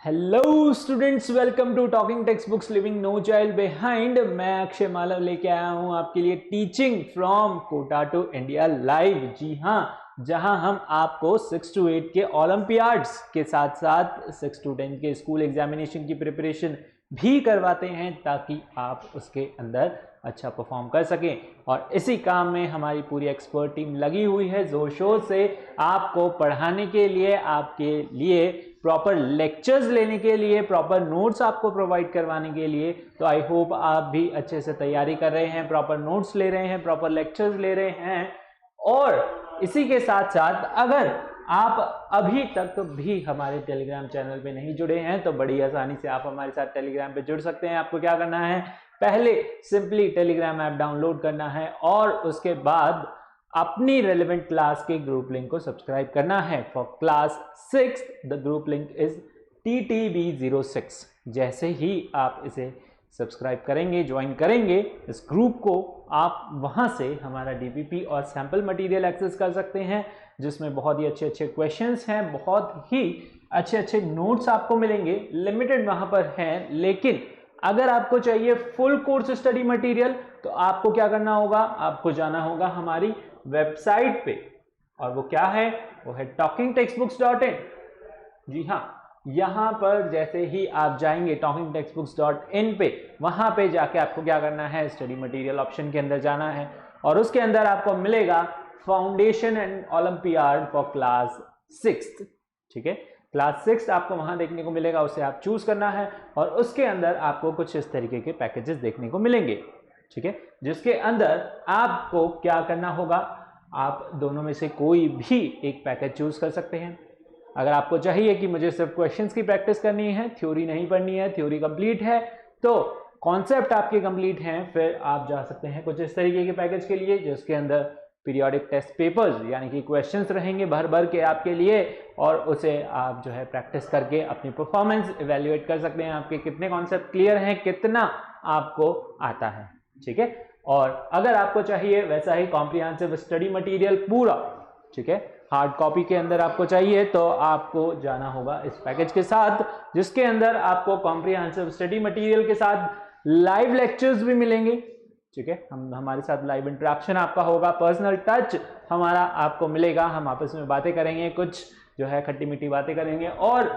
Hello students, welcome to talking textbooks leaving no child behind. मैं अक्षय मालव लेके आया हूं आपके लिए teaching from Kota to India live. जी हां, जहां हम आपको 6 to 8 के ओलंपियाड्स के साथ साथ 6 to 10 के स्कूल एग्जामिनेशन की प्रिपरेशन भी करवाते हैं ताकि आप उसके अंदर अच्छा परफॉर्म कर सकें। और इसी काम में हमारी पूरी एक्सपर्ट टीम लगी हुई है जोर शोर से आपको पढ़ाने के लिए, आपके लिए प्रॉपर लेक्चर्स लेने के लिए, प्रॉपर नोट्स आपको प्रोवाइड करवाने के लिए। तो आई होप आप भी अच्छे से तैयारी कर रहे हैं, प्रॉपर नोट्स ले रहे हैं, प्रॉपर लेक्चर्स ले रहे हैं। और इसी के साथ साथ अगर आप अभी तक भी हमारे टेलीग्राम चैनल पे नहीं जुड़े हैं तो बड़ी आसानी से आप हमारे साथ टेलीग्राम पे जुड़ सकते हैं। आपको क्या करना है, पहले सिंपली टेलीग्राम ऐप डाउनलोड करना है और उसके बाद अपनी रेलेवेंट क्लास के ग्रुप लिंक को सब्सक्राइब करना है। For class 6 the group link is TTB06। जैसे ही आप इसे सब्सक्राइब करेंगे, ज्वाइन करेंगे इस ग्रुप को, आप वहां से हमारा DPP और सैंपल मटेरियल एक्सेस कर सकते हैं, जिसमें बहुत ही अच्छे अच्छे क्वेश्चंस हैं, बहुत ही अच्छे अच्छे नोट्स आपको मिलेंगे। लिमिटेड वहां पर हैं, लेकिन अगर आपको चाहिए फुल कोर्स स्टडी मटेरियल तो आपको क्या करना होगा, आपको जाना होगा हमारी वेबसाइट पे। और वो क्या है, वो है talkingtextbooks.in। जी हाँ, यहां पर जैसे ही आप जाएंगे talkingtextbooks.in पे, वहां पे जाके आपको क्या करना है, स्टडी मटेरियल ऑप्शन के अंदर जाना है और उसके अंदर आपको मिलेगा foundation and olympiad for class 6। ठीक है, क्लास 6 आपको वहां देखने को मिलेगा, उसे आप चूज करना है और उसके अंदर आपको कुछ इस तरीके के पैकेजेस देखने को मिलेंगे। ठीक है, जिसके अंदर आपको क्या करना होगा, आप दोनों में से कोई भी एक पैकेज चूज कर सकते हैं। अगर आपको चाहिए कि मुझे सिर्फ क्वेश्चंस की प्रैक्टिस करनी है, थ्योरी नहीं पढ़नी है, थ्योरी कंप्लीट है, तो कॉन्सेप्ट आपके कंप्लीट हैं, फिर आप जा सकते हैं कुछ इस तरीके के पैकेज के लिए, जिसके अंदर पीरियोडिक टेस्ट पेपर्स यानी कि क्वेश्चंस रहेंगे भर भर के आपके लिए, और उसे आप जो है प्रैक्टिस करके अपनी परफॉर्मेंस इवेल्युएट कर सकते हैं, आपके कितने कॉन्सेप्ट क्लियर हैं, कितना आपको आता है। ठीक है, और अगर आपको चाहिए वैसा ही कॉम्प्रिहेंसिव स्टडी मटेरियल पूरा, ठीक है, हार्ड कॉपी के अंदर आपको चाहिए, तो आपको जाना होगा इस पैकेज के साथ, जिसके अंदर आपको कॉम्प्रिहेंसिव स्टडी मटेरियल के साथ लाइव लेक्चर्स भी मिलेंगे। ठीक है, हमारे साथ लाइव इंटरेक्शन आपका होगा, पर्सनल टच हमारा आपको मिलेगा, हम आपस में बातें करेंगे, कुछ जो है खट्टी मीठी बातें करेंगे, और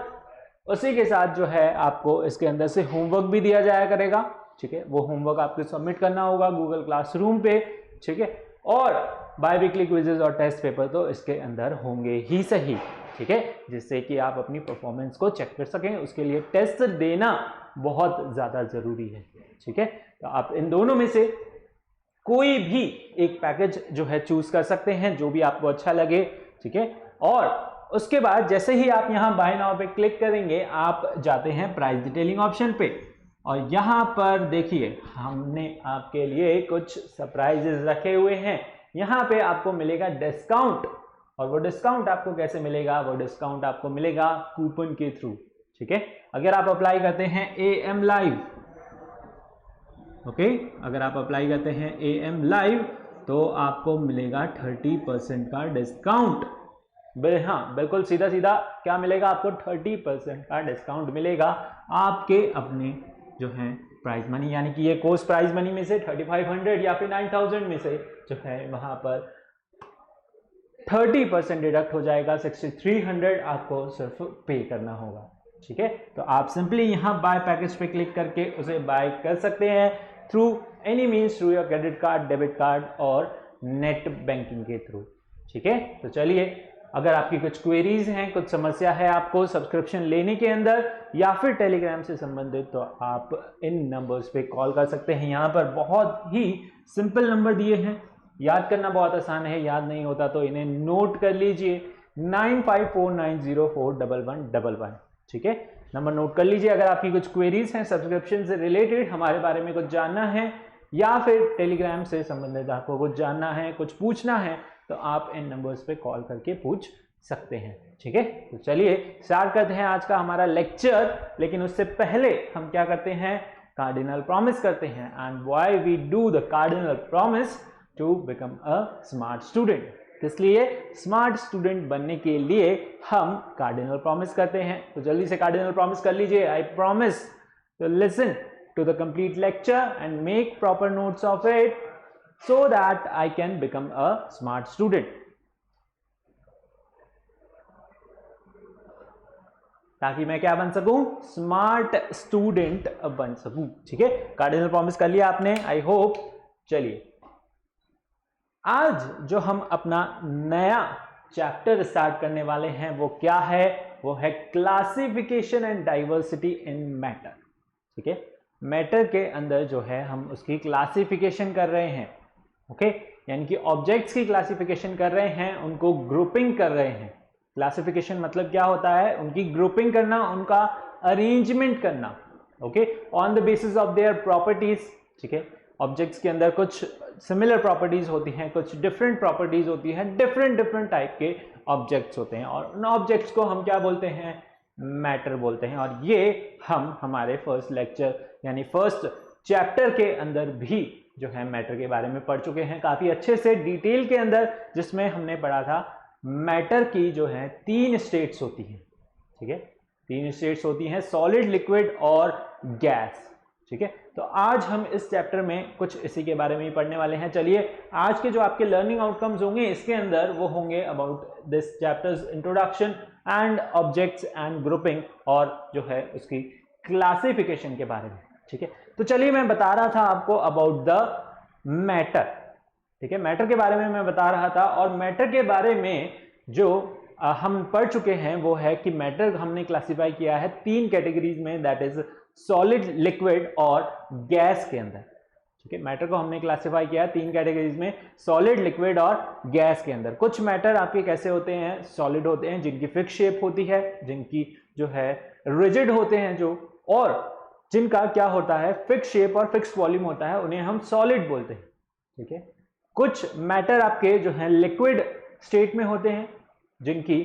उसी के साथ जो है आपको इसके अंदर से होमवर्क भी दिया जाया करेगा। ठीक है, वो होमवर्क आपको सबमिट करना होगा गूगल क्लासरूम पे। ठीक है, और बाय वीकली क्विजेज और टेस्ट पेपर तो इसके अंदर होंगे ही सही। ठीक है, जिससे कि आप अपनी परफॉर्मेंस को चेक कर सकें, उसके लिए टेस्ट देना बहुत ज्यादा जरूरी है। ठीक है, तो आप इन दोनों में से कोई भी एक पैकेज जो है चूज कर सकते हैं, जो भी आपको अच्छा लगे। ठीक है, और उसके बाद जैसे ही आप यहां बाय नाउ पे क्लिक करेंगे, आप जाते हैं प्राइस डिटेलिंग ऑप्शन पे, और यहां पर देखिए हमने आपके लिए कुछ सरप्राइजेस रखे हुए हैं। यहां पे आपको मिलेगा डिस्काउंट, और वो डिस्काउंट आपको कैसे मिलेगा, वो डिस्काउंट आपको मिलेगा कूपन के थ्रू। ठीक है, अगर आप अप्लाई करते हैं AM लाइव, ओके, अगर आप अप्लाई करते हैं AM लाइव तो आपको मिलेगा 30% का डिस्काउंट। हाँ, बिल्कुल सीधा सीधा क्या मिलेगा आपको, 30% का डिस्काउंट मिलेगा आपके अपने जो है प्राइज मनी, यानी कि ये कोर्स प्राइज मनी में से 3500 या फिर 9000 में से जो है वहां पर 30% डिडक्ट हो जाएगा, 6300 आपको सिर्फ पे करना होगा। ठीक है, तो आप सिंपली यहां बाय पैकेज पे क्लिक करके उसे बाय कर सकते हैं through any means, through your credit card, debit card और नेट बैंकिंग के थ्रू। ठीक है, तो चलिए, अगर आपकी कुछ क्वेरीज हैं, कुछ समस्या है आपको सब्सक्रिप्शन लेने के अंदर या फिर टेलीग्राम से संबंधित, तो आप इन नंबर्स पे कॉल कर सकते हैं। यहां पर बहुत ही सिंपल नंबर दिए हैं, याद करना बहुत आसान है, याद नहीं होता तो इन्हें नोट कर लीजिए, 9549041111। ठीक है, नंबर नोट कर लीजिए। अगर आपकी कुछ क्वेरीज हैं सब्सक्रिप्शन से रिलेटेड, हमारे बारे में कुछ जानना है, या फिर टेलीग्राम से संबंधित आपको कुछ जानना है, कुछ पूछना है, तो आप इन नंबर्स पे कॉल करके पूछ सकते हैं। ठीक है, तो चलिए स्टार्ट करते हैं आज का हमारा लेक्चर। लेकिन उससे पहले हम क्या करते हैं, कार्डिनल प्रॉमिस करते हैं। And why we do the cardinal promise, to become a smart student. इसलिए स्मार्ट स्टूडेंट बनने के लिए हम कार्डिनल प्रॉमिस करते हैं। तो जल्दी से कार्डिनल प्रॉमिस कर लीजिए। I promise to listen to the complete lecture and make proper notes of it so that I can become a smart student, ताकि मैं क्या बन सकूं, स्मार्ट स्टूडेंट बन सकूं। ठीक है, कार्डिनल प्रॉमिस कर लिया आपने, आई होप। चलिए, आज जो हम अपना नया चैप्टर स्टार्ट करने वाले हैं वो क्या है, वो है classification and diversity in matter. ठीक है, मैटर के अंदर जो है हम उसकी क्लासिफिकेशन कर रहे हैं। ओके, यानी कि ऑब्जेक्ट्स की क्लासिफिकेशन कर रहे हैं, उनको ग्रुपिंग कर रहे हैं। क्लासिफिकेशन मतलब क्या होता है, उनकी ग्रुपिंग करना, उनका अरेंजमेंट करना। Okay, on the basis of their properties. ठीक है, ऑब्जेक्ट्स के अंदर कुछ सिमिलर प्रॉपर्टीज होती हैं, कुछ डिफरेंट प्रॉपर्टीज होती हैं, डिफरेंट टाइप के ऑब्जेक्ट्स होते हैं, और उन ऑब्जेक्ट्स को हम क्या बोलते हैं, मैटर बोलते हैं। और ये हम हमारे फर्स्ट लेक्चर यानी फर्स्ट चैप्टर के अंदर भी जो है मैटर के बारे में पढ़ चुके हैं काफी अच्छे से डिटेल के अंदर, जिसमें हमने पढ़ा था मैटर की जो है 3 स्टेट्स होती हैं। ठीक है, 3 स्टेट्स होती हैं, सॉलिड, लिक्विड और गैस। ठीक है, तो आज हम इस चैप्टर में कुछ इसी के बारे में ही पढ़ने वाले हैं। चलिए, आज के जो आपके लर्निंग आउटकम्स होंगे इसके अंदर वो होंगे about this chapters introduction and objects and grouping, और जो है उसकी क्लासिफिकेशन के बारे में। ठीक है, तो चलिए, मैं बता रहा था आपको अबाउट द मैटर। ठीक है, मैटर के बारे में मैं बता रहा था, और मैटर के बारे में जो हम पढ़ चुके हैं वो है कि मैटर हमने क्लासिफाई किया है 3 कैटेगरीज में, दैट इज सॉलिड, लिक्विड और गैस के अंदर। ठीक है, मैटर को हमने क्लासिफाई किया है 3 कैटेगरीज में, सॉलिड, लिक्विड और गैस के अंदर। कुछ मैटर आपके कैसे होते हैं, सॉलिड होते हैं जिनकी फिक्स शेप होती है, जिनकी जो है रिजिड होते हैं जो, और जिनका क्या होता है फिक्स शेप और फिक्स वॉल्यूम होता है, उन्हें हम सॉलिड बोलते हैं। ठीक है, कुछ मैटर आपके जो है लिक्विड स्टेट में होते हैं, जिनकी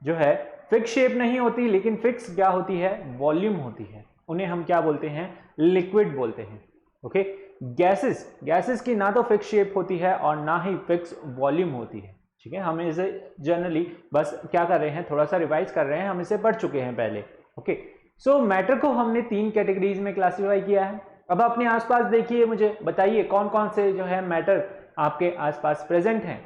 जो है फिक्स शेप नहीं होती लेकिन फिक्स क्या होती है, वॉल्यूम होती है, उन्हें हम क्या बोलते हैं, लिक्विड बोलते हैं। ओके, गैसेस की ना तो फिक्स शेप होती है और ना ही फिक्स वॉल्यूम होती है। ठीक है, हम इसे जनरली बस क्या कर रहे हैं, थोड़ा सा रिवाइज कर रहे हैं, हम इसे पढ़ चुके हैं पहले। ओके, सो मैटर को हमने 3 कैटेगरीज में क्लासिफाई किया है। अब अपने आसपास देखिए, मुझे बताइए कौन कौन से जो है मैटर आपके आसपास प्रेजेंट हैं।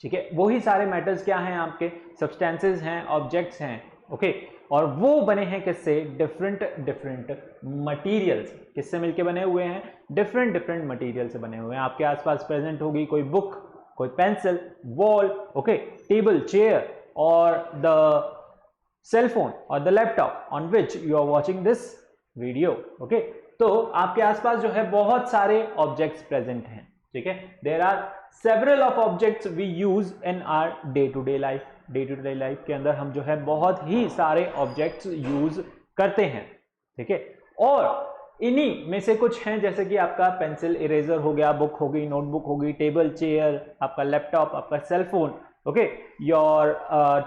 ठीक है, वही सारे मैटर्स क्या हैं, आपके सब्सटेंसेस हैं, ऑब्जेक्ट्स हैं। ओके, और वो बने हैं किससे, डिफरेंट मटेरियल्स। किससे मिलके बने हुए हैं, डिफरेंट मटेरियल से बने हुए हैं। आपके आसपास प्रेजेंट होगी कोई बुक, कोई pencil, wall, okay, table, chair, और द सेल फोन और the laptop on which you are watching this video. Okay, तो आपके आसपास जो है बहुत सारे ऑब्जेक्ट्स प्रेजेंट हैं। ठीक है, there are several of objects we use in our day to day life. Day to day life के अंदर हम जो है बहुत ही सारे ऑब्जेक्ट्स यूज करते हैं। ठीक है, और इन्हीं में से कुछ हैं, जैसे कि आपका पेंसिल, इरेजर हो गया, बुक हो गई, नोटबुक हो गई, टेबल, चेयर, आपका लैपटॉप, आपका cell phone, okay, your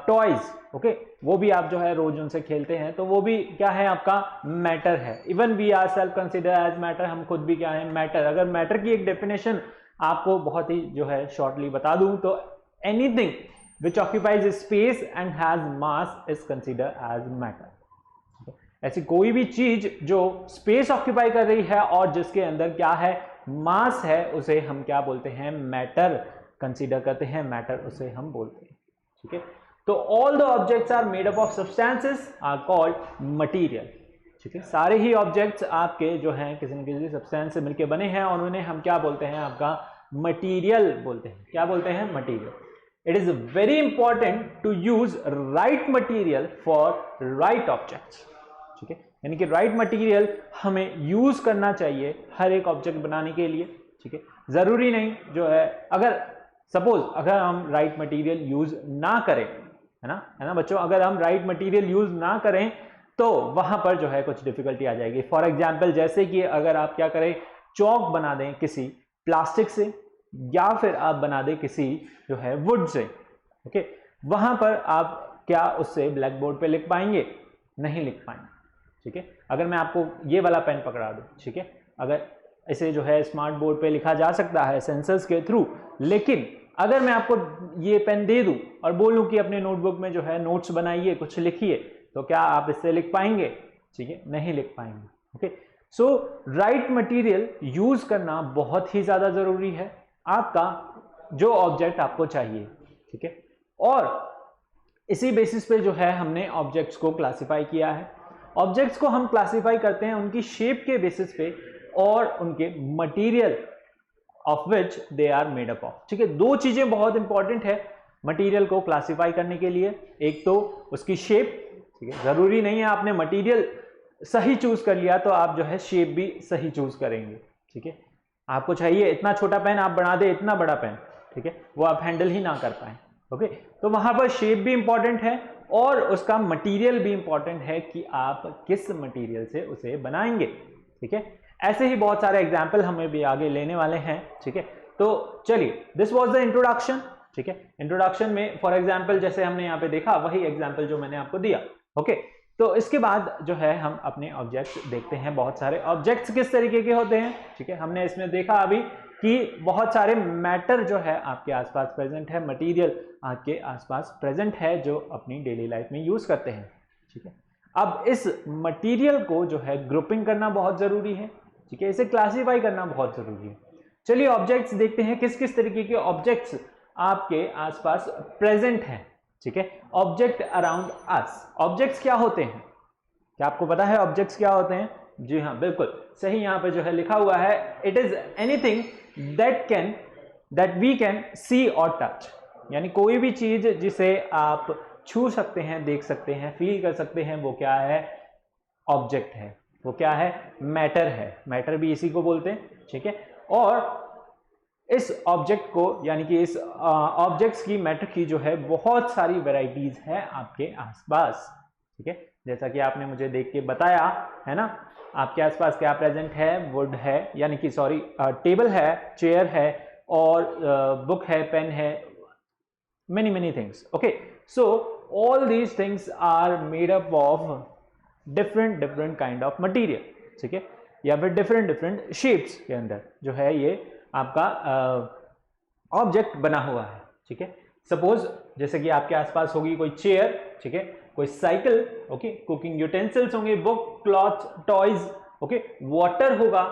toys, okay, वो भी आप जो है रोज उनसे खेलते हैं, तो वो भी क्या है, आपका मैटर है। Even we are self consider as matter, हम खुद भी क्या है, मैटर। अगर मैटर की एक डेफिनेशन आपको बहुत ही जो है शॉर्टली बता दूं तो anything which occupies space and has mass is consider as matter. ऐसी कोई भी चीज जो स्पेस ऑक्यूपाई कर रही है और जिसके अंदर क्या है, मास है, उसे हम क्या बोलते हैं, मैटर कंसीडर करते हैं, मैटर उसे हम बोलते हैं। ठीक है, तो all the objects are made up of substances are called material. ठीक है, सारे ही ऑब्जेक्ट्स आपके जो हैं किसी न किसी सब्सटेंस से मिलकर बने हैं, और उन्हें हम क्या बोलते हैं, आपका मटीरियल बोलते हैं। क्या बोलते हैं, material. It is very important to use right material for right objects. ठीक है, यानी कि राइट मटेरियल हमें यूज करना चाहिए हर एक ऑब्जेक्ट बनाने के लिए। ठीक है, जरूरी नहीं जो है, अगर सपोज अगर हम राइट मटेरियल यूज ना करें, है ना बच्चों, अगर हम राइट मटेरियल यूज ना करें तो वहां पर जो है कुछ डिफिकल्टी आ जाएगी। फॉर एग्जाम्पल, जैसे कि अगर आप क्या करें, चौक बना दें किसी प्लास्टिक से, या फिर आप बना दें किसी जो है वुड से, ओके, वहां पर आप क्या उससे ब्लैक बोर्ड पे लिख पाएंगे, नहीं लिख पाएंगे। ठीक है, अगर मैं आपको ये वाला पेन पकड़ा दूं, ठीक है, अगर इसे जो है स्मार्ट बोर्ड पे लिखा जा सकता है सेंसर्स के थ्रू, लेकिन अगर मैं आपको ये पेन दे दूं और बोलूं कि अपने नोटबुक में जो है नोट्स बनाइए, कुछ लिखिए, तो क्या आप इससे लिख पाएंगे? ठीक है, नहीं लिख पाएंगे। ओके, सो राइट मटेरियल यूज करना बहुत ही ज्यादा जरूरी है आपका जो ऑब्जेक्ट आपको चाहिए। ठीक है, और इसी बेसिस पे जो है हमने ऑब्जेक्ट्स को क्लासिफाई किया है। ऑब्जेक्ट्स को हम क्लासिफाई करते हैं उनकी शेप के बेसिस पे और उनके material of which they are made up of. ठीक है, दो चीजें बहुत इंपॉर्टेंट है मटेरियल को क्लासिफाई करने के लिए, एक तो उसकी शेप। ठीक है, जरूरी नहीं है आपने मटेरियल सही चूज कर लिया तो आप जो है शेप भी सही चूज करेंगे। ठीक है, आपको चाहिए इतना छोटा पेन, आप बना दे इतना बड़ा पेन, ठीक है, वो आप हैंडल ही ना कर पाए। ओके, तो वहां पर शेप भी इंपॉर्टेंट है और उसका मटेरियल भी इंपॉर्टेंट है कि आप किस मटेरियल से उसे बनाएंगे। ठीक है, ऐसे ही बहुत सारे एग्जाम्पल हमें भी आगे लेने वाले हैं। ठीक है, तो चलिए, दिस वाज द इंट्रोडक्शन। ठीक है, इंट्रोडक्शन में फॉर एग्जाम्पल जैसे हमने यहाँ पे देखा वही एग्जाम्पल जो मैंने आपको दिया। ओके, तो इसके बाद जो है हम अपने ऑब्जेक्ट्स देखते हैं। बहुत सारे ऑब्जेक्ट्स किस तरीके के होते हैं। ठीक है, हमने इसमें देखा अभी कि बहुत सारे मैटर जो है आपके आसपास प्रेजेंट है, मटेरियल आपके आसपास प्रेजेंट है जो अपनी डेली लाइफ में यूज करते हैं। ठीक है, अब इस मटेरियल को जो है ग्रुपिंग करना बहुत जरूरी है। ठीक है, इसे क्लासिफाई करना बहुत जरूरी है। चलिए ऑब्जेक्ट्स देखते हैं, किस किस तरीके के ऑब्जेक्ट्स आपके आसपास प्रेजेंट हैं। ठीक है, ऑब्जेक्ट अराउंड अस। ऑब्जेक्ट्स क्या होते हैं? क्या आपको पता है ऑब्जेक्ट्स क्या होते हैं? जी हाँ, बिल्कुल सही, यहां पे जो है लिखा हुआ है, it is anything that we can see और टच। यानी कोई भी चीज जिसे आप छू सकते हैं, देख सकते हैं, फील कर सकते हैं, वो क्या है? ऑब्जेक्ट है। वो क्या है? मैटर है। मैटर भी इसी को बोलते हैं। ठीक है, और इस ऑब्जेक्ट को यानी कि इस ऑब्जेक्ट्स की, मैटर की जो है बहुत सारी वैरायटीज है आपके आसपास। ठीक है, जैसा कि आपने मुझे देख के बताया है ना, आपके आसपास क्या प्रेजेंट है? वुड है, यानी कि सॉरी टेबल है, चेयर है, और बुक है, पेन है, many things. Okay, so all these things are made up of different kind of material. ठीक है, या फिर different shapes के अंदर जो है ये आपका ऑब्जेक्ट बना हुआ है। ठीक है, सपोज जैसे कि आपके आसपास होगी कोई चेयर, ठीक है, कोई साइकिल, ओके, कुकिंग यूटेंसिल्स होंगे, book, cloth, toys, okay, water होगा,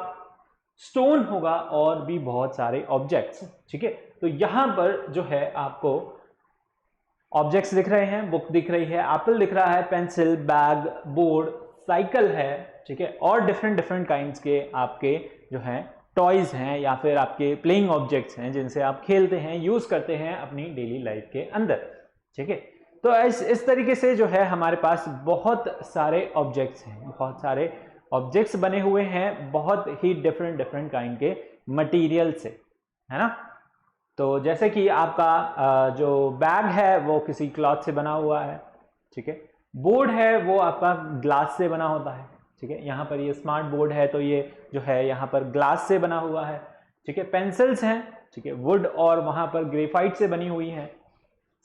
स्टोन होगा, और भी बहुत सारे ऑब्जेक्ट्स। ठीक है, तो यहां पर जो है आपको ऑब्जेक्ट्स दिख रहे हैं, बुक दिख रही है, एप्पल दिख रहा है, पेंसिल, बैग, बोर्ड, साइकिल है। ठीक है, और डिफरेंट काइंड्स के आपके जो हैं टॉयज हैं या फिर आपके प्लेइंग ऑब्जेक्ट्स हैं जिनसे आप खेलते हैं, यूज करते हैं अपनी डेली लाइफ के अंदर। ठीक है, तो इस तरीके से जो है हमारे पास बहुत सारे ऑब्जेक्ट्स हैं, बहुत सारे ऑब्जेक्ट्स बने हुए हैं बहुत ही डिफरेंट काइंड के मटेरियल से, है ना। तो जैसे कि आपका जो बैग है वो किसी क्लॉथ से बना हुआ है। ठीक है, बोर्ड है वो आपका ग्लास से बना होता है। ठीक है, यहाँ पर ये स्मार्ट बोर्ड है तो ये जो है यहाँ पर ग्लास से बना हुआ है। ठीक है, पेंसिल्स हैं, ठीक है, वुड और वहाँ पर ग्रेफाइट से बनी हुई है।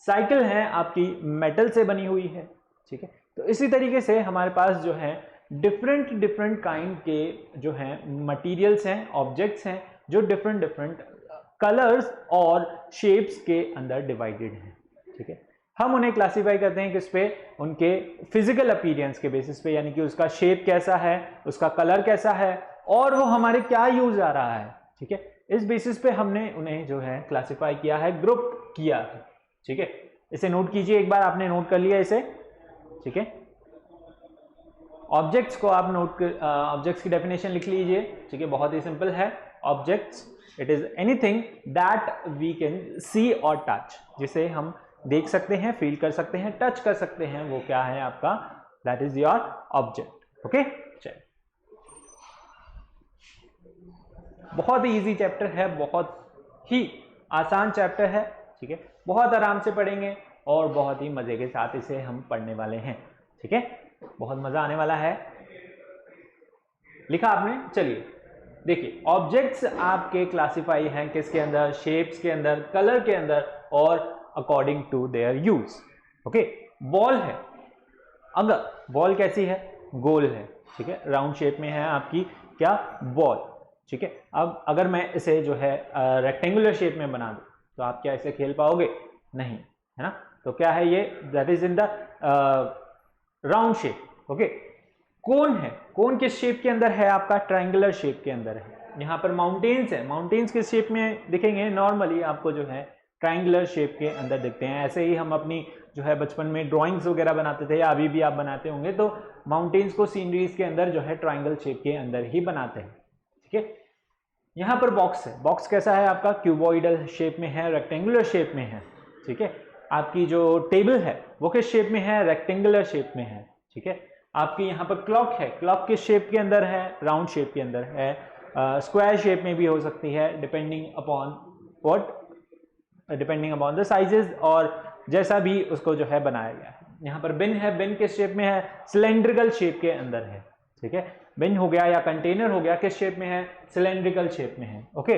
साइकिल है आपकी मेटल से बनी हुई है। ठीक है, तो इसी तरीके से हमारे पास जो है डिफरेंट काइंड के जो हैं मटेरियल्स हैं, ऑब्जेक्ट्स हैं, जो डिफरेंट कलर्स और शेप्स के अंदर डिवाइडेड हैं। ठीक है, हम उन्हें क्लासिफाई करते हैं किस पे? उनके फिजिकल अपीयरेंस के बेसिस पे, यानी कि उसका शेप कैसा है, उसका कलर कैसा है, और वो हमारे क्या यूज आ रहा है। ठीक है, इस बेसिस पे हमने उन्हें जो है क्लासिफाई किया है, ग्रुप किया है। ठीक है, इसे नोट कीजिए एक बार, आपने नोट कर लिया इसे। ठीक है, ऑब्जेक्ट्स को आप नोट कर, ऑब्जेक्ट्स की डेफिनेशन लिख लीजिए। ठीक है, बहुत ही सिंपल है। Objects, it is anything that we can see और टच, जिसे हम देख सकते हैं, फील कर सकते हैं, टच कर सकते हैं, वो क्या है आपका? That is your object. Okay, चलिए, बहुत ही इजी चैप्टर है, बहुत ही आसान चैप्टर है। ठीक है, बहुत आराम से पढ़ेंगे और बहुत ही मजे के साथ इसे हम पढ़ने वाले हैं। ठीक है, बहुत मजा आने वाला है। लिखा आपने? चलिए देखिए, ऑब्जेक्ट्स आपके क्लासिफाई हैं किसके अंदर? शेप्स के अंदर, कलर के अंदर, और according to their use. Okay, ball है, अगर बॉल कैसी है? गोल है। ठीक है, राउंड शेप में है आपकी क्या? बॉल। ठीक है, अब अगर मैं इसे जो है रेक्टेंगुलर शेप में बना दूं, तो आप क्या ऐसे खेल पाओगे? नहीं, है ना। तो क्या है ये? That is in the round shape. Okay, cone है, कोन किस शेप के अंदर है आपका? ट्रायंगुलर शेप के अंदर है। यहाँ पर माउंटेन्स है, माउंटेन्स किस शेप में दिखेंगे? नॉर्मली आपको जो है ट्रायंगुलर शेप के अंदर दिखते हैं। ऐसे ही हम अपनी जो है बचपन में ड्राइंग्स वगैरह बनाते थे, या अभी भी आप बनाते होंगे, तो माउंटेन्स को सीनरीज के अंदर जो है ट्रायंगल शेप के अंदर ही बनाते हैं। ठीक है, यहाँ पर बॉक्स है, बॉक्स कैसा है आपका? क्यूबॉइडल शेप में है, रेक्टेंगुलर शेप में है। ठीक है, आपकी जो टेबल है वो किस शेप में है? रेक्टेंगुलर शेप में है। ठीक है, आपकी यहाँ पर क्लॉक है, क्लॉक किस शेप के अंदर है? राउंड शेप के अंदर है। स्क्वायर शेप में भी हो सकती है, डिपेंडिंग अपॉन द साइजेस और जैसा भी उसको जो है बनाया गया है। यहाँ पर बिन है, बिन किस शेप में है? सिलेंड्रिकल शेप के अंदर है। ठीक है, बिन हो गया या कंटेनर हो गया, किस शेप में है? सिलेंड्रिकल शेप में है। ओके,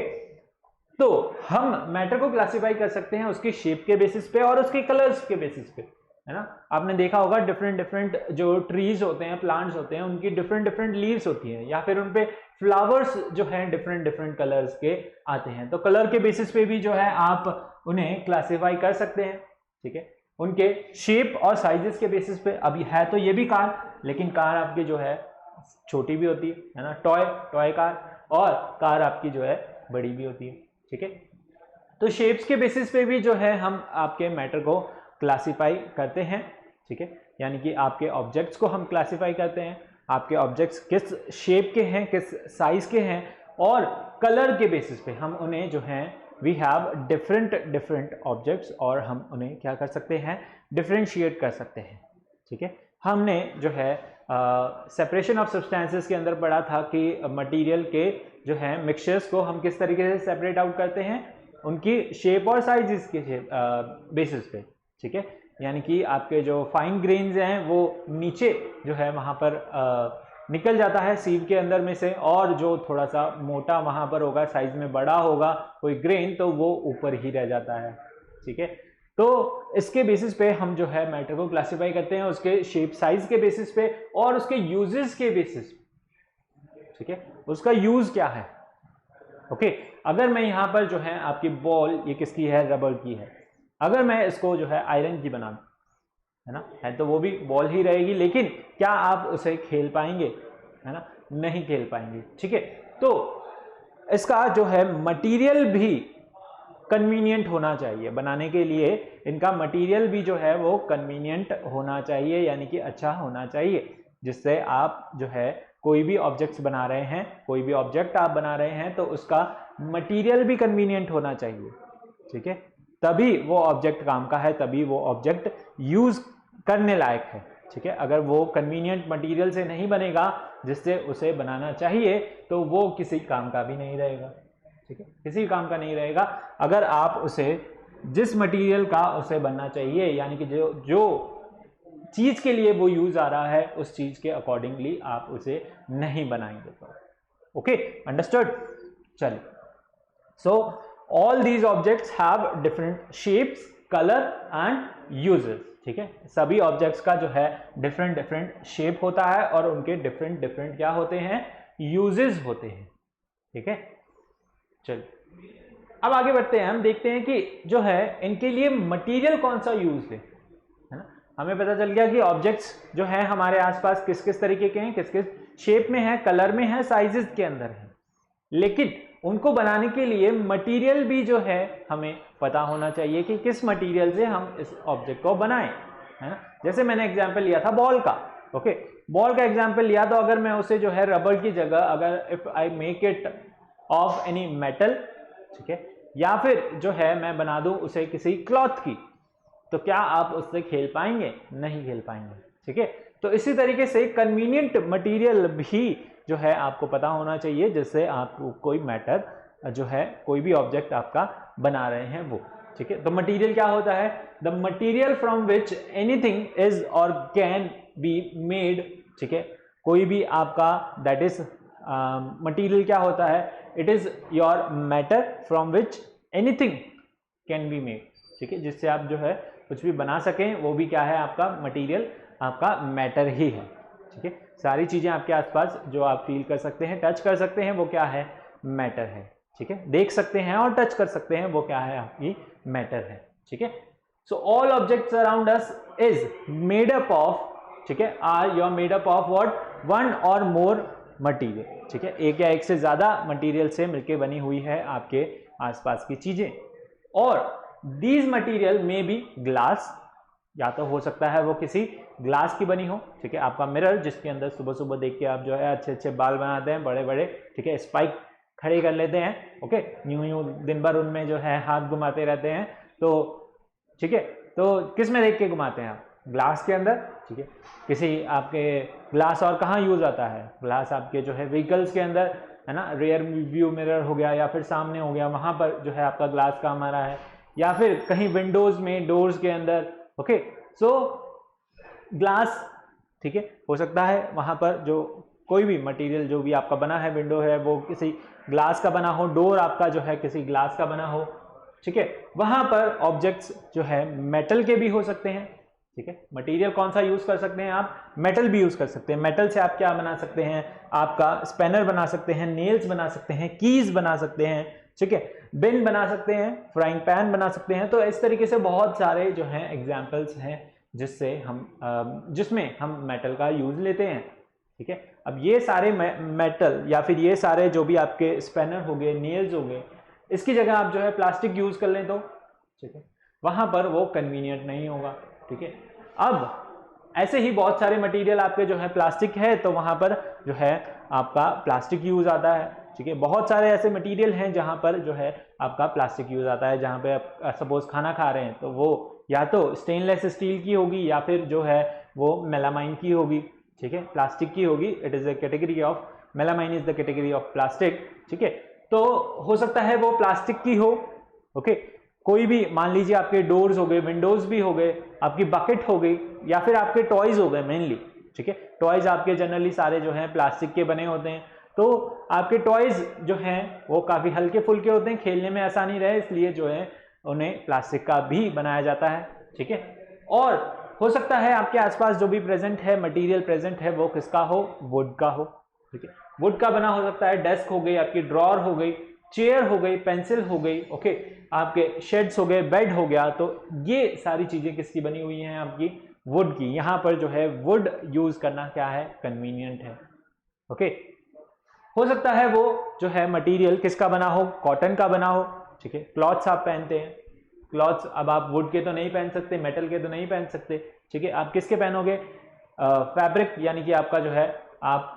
तो हम मैटर को क्लासिफाई कर सकते हैं उसकी शेप के बेसिस पे और उसके कलर्स के बेसिस पे, है ना। आपने देखा होगा डिफरेंट जो ट्रीज होते हैं, प्लांट्स होते हैं, उनकी डिफरेंट लीव्स होती हैं, या फिर उनपे फ्लावर्स जो हैं डिफरेंट कलर्स के आते हैं। तो कलर के बेसिस पे भी जो है आप उन्हें क्लासिफाई कर सकते हैं। ठीक है, उनके शेप और साइजेस के बेसिस पे। अभी है तो ये भी कार, लेकिन कार आपकी जो है छोटी भी होती है ना, टॉय कार, और कार आपकी जो है बड़ी भी होती है। ठीक है, तो शेप्स के बेसिस पे भी जो है हम आपके मैटर को क्लासिफाई करते हैं। ठीक है, यानी कि आपके ऑब्जेक्ट्स को हम क्लासिफाई करते हैं, आपके ऑब्जेक्ट्स किस शेप के हैं, किस साइज के हैं, और कलर के बेसिस पे हम उन्हें जो हैं वी हैव डिफरेंट ऑब्जेक्ट्स, और हम उन्हें क्या कर सकते हैं? डिफरेंशिएट कर सकते हैं। ठीक है, हमने जो है सेपरेशन ऑफ सब्सटेंसेस के अंदर पढ़ा था कि मटेरियल के जो है मिक्सचर्स को हम किस तरीके से सेपरेट आउट करते हैं? उनकी शेप और साइजेस के बेसिस पे। ठीक है, यानी कि आपके जो फाइन ग्रेन्स हैं वो नीचे जो है वहाँ पर निकल जाता है सीव के अंदर में से, और जो थोड़ा सा मोटा वहाँ पर होगा, साइज में बड़ा होगा कोई ग्रेन, तो वो ऊपर ही रह जाता है। ठीक है, तो इसके बेसिस पे हम जो है मैटर को क्लासिफाई करते हैं, उसके शेप साइज के बेसिस पे और उसके यूजेस के बेसिस पे। ठीक है, उसका यूज क्या है? ओके, अगर मैं यहाँ पर जो है आपकी बॉल, ये किसकी है? रबर की है। अगर मैं इसको जो है आयरन की बना दूं, है ना, है तो वो भी बॉल ही रहेगी, लेकिन क्या आप उसे खेल पाएंगे? है ना, नहीं खेल पाएंगे। ठीक है, तो इसका जो है मटेरियल भी कन्वीनियंट होना चाहिए बनाने के लिए। इनका मटेरियल भी जो है वो कन्वीनियंट होना चाहिए, यानी कि अच्छा होना चाहिए, जिससे आप जो है कोई भी ऑब्जेक्ट्स बना रहे हैं, कोई भी ऑब्जेक्ट आप बना रहे हैं, तो उसका मटेरियल भी कन्वीनियंट होना चाहिए। ठीक है, तभी वो ऑब्जेक्ट काम का है, तभी वो ऑब्जेक्ट यूज करने लायक है। ठीक है, अगर वो कन्वीनियंट मटेरियल से नहीं बनेगा जिससे उसे बनाना चाहिए, तो वो किसी काम का भी नहीं रहेगा। ठीक है, किसी काम का नहीं रहेगा अगर आप उसे जिस मटेरियल का उसे बनना चाहिए, यानी कि जो चीज के लिए वो यूज आ रहा है, उस चीज के अकॉर्डिंगली आप उसे नहीं बनाएंगे। तो ओके, अंडरस्टूड। चलिए, so all these objects have different shapes, colour and uses. ठीक है, सभी ऑब्जेक्ट्स का जो है डिफरेंट शेप होता है और उनके डिफरेंट क्या होते हैं? यूजेस होते हैं। ठीक है, चलिए अब आगे बढ़ते हैं। हम देखते हैं कि जो है इनके लिए मटेरियल कौन सा यूज है ना। हमें पता चल गया कि ऑब्जेक्ट्स जो है हमारे आसपास किस किस तरीके के हैं, किस किस शेप में है, कलर में है, साइजेस के अंदर है, लेकिन उनको बनाने के लिए मटेरियल भी जो है हमें पता होना चाहिए कि किस मटेरियल से हम इस ऑब्जेक्ट को बनाएं, है ना। जैसे मैंने एग्जांपल लिया था बॉल का। ओके, बॉल का एग्जांपल लिया, तो अगर मैं उसे जो है रबर की जगह, अगर if I make it of any metal, ठीक है, या फिर जो है मैं बना दूं उसे किसी क्लॉथ की, तो क्या आप उससे खेल पाएंगे? नहीं खेल पाएंगे। ठीक है, तो इसी तरीके से कन्वीनियंट मटेरियल भी जो है आपको पता होना चाहिए, जिससे आप कोई मैटर जो है, कोई भी ऑब्जेक्ट आपका बना रहे हैं वो। ठीक है, तो मटेरियल क्या होता है? The material from which anything is और कैन बी मेड। ठीक है, कोई भी आपका दैट इज मटेरियल क्या होता है? It is your matter from which anything can be made. ठीक है, जिससे आप जो है कुछ भी बना सकें, वो भी क्या है? आपका मटेरियल, आपका मैटर ही है। ठीक है, सारी चीजें आपके आसपास जो आप फील कर सकते हैं, टच कर सकते हैं, वो क्या है? मैटर है। ठीक है, देख सकते हैं और टच कर सकते हैं, वो क्या है? आपकी मैटर है, ठीक है। So all objects around us is made up of, ठीक है, are you are made up of what, one or more material, ठीक है, एक या एक से ज्यादा मटेरियल से मिलकर बनी हुई है आपके आसपास की चीजें। और दीज मटेरियल में बी ग्लास, या तो हो सकता है वो किसी ग्लास की बनी हो, ठीक है, आपका मिरर जिसके अंदर सुबह सुबह देख के आप जो है अच्छे अच्छे बाल बनाते हैं बड़े बड़े, ठीक है, स्पाइक खड़े कर लेते हैं, ओके, यूं यूं दिन भर उनमें जो है हाथ घुमाते रहते हैं, तो ठीक है, तो किस में देख के घुमाते हैं आप, ग्लास के अंदर, ठीक है। किसी आपके ग्लास और कहाँ यूज आता है, ग्लास आपके जो है व्हीकल्स के अंदर, है ना, रियर व्यू मिरर हो गया या फिर सामने हो गया, वहां पर जो है आपका ग्लास काम आ रहा है, या फिर कहीं विंडोज में डोर्स के अंदर, ओके, सो ग्लास, ठीक है, हो सकता है वहां पर जो कोई भी मटेरियल जो भी आपका बना है, विंडो है वो किसी ग्लास का बना हो, डोर आपका जो है किसी ग्लास का बना हो, ठीक है। वहां पर ऑब्जेक्ट्स जो है मेटल के भी हो सकते हैं, ठीक है। मटेरियल कौन सा यूज कर सकते हैं आप, मेटल भी यूज कर सकते हैं। मेटल से आप क्या बना सकते हैं, आपका स्पैनर बना सकते हैं, नेल्स बना सकते हैं, कीज बना सकते हैं, ठीक है, बिन बना सकते हैं, फ्राइंग पैन बना सकते हैं। तो इस तरीके से बहुत सारे जो हैं एग्जाम्पल्स हैं जिससे हम जिसमें हम मेटल का यूज लेते हैं, ठीक है। अब ये सारे मेटल या फिर ये सारे जो भी आपके स्पैनर हो गए, नेल्स हो गए, इसकी जगह आप जो है प्लास्टिक यूज कर लें तो, ठीक है, वहां पर वो कन्वीनियंट नहीं होगा, ठीक है। अब ऐसे ही बहुत सारे मटेरियल आपके जो है प्लास्टिक है, तो वहां पर जो है आपका प्लास्टिक यूज आता है, ठीक है। बहुत सारे ऐसे मटेरियल हैं जहां पर जो है आपका प्लास्टिक यूज आता है, जहां पे आप सपोज खाना खा रहे हैं तो वो या तो स्टेनलेस स्टील की होगी या फिर जो है वो मेलामाइन की होगी, ठीक है, प्लास्टिक की होगी। It is the category of, melamine is the category of plastic, ठीक है। तो हो सकता है वो प्लास्टिक की हो, ओके। कोई भी मान लीजिए आपके डोर्स हो गए, विंडोज भी हो गए, आपकी बकेट हो गई, या फिर आपके टॉयज हो गए मेनली, ठीक है। टॉयज आपके जनरली सारे जो हैं प्लास्टिक के बने होते हैं, तो आपके टॉयज जो हैं वो काफी हल्के फुल्के होते हैं, खेलने में आसानी रहे इसलिए जो है उन्हें प्लास्टिक का भी बनाया जाता है, ठीक है। और हो सकता है आपके आसपास जो भी प्रेजेंट है, मटेरियल प्रेजेंट है, वो किसका हो, वुड का हो, ठीक है। वुड का बना हो सकता है, डेस्क हो गई, आपकी ड्रॉर हो गई, चेयर हो गई, पेंसिल हो गई, ओके, आपके शेड्स हो गए, बेड हो गया। तो ये सारी चीजें किसकी बनी हुई हैं, आपकी वुड की। यहां पर जो है वुड यूज करना क्या है, कन्वीनियंट है, ओके। हो सकता है वो जो है मटेरियल किसका बना हो, कॉटन का बना हो, ठीक है। क्लॉथ्स आप पहनते हैं, क्लॉथ्स अब आप वुड के तो नहीं पहन सकते, मेटल के तो नहीं पहन सकते, ठीक है। आप किसके पहनोगे, फैब्रिक, यानी कि आपका जो है आप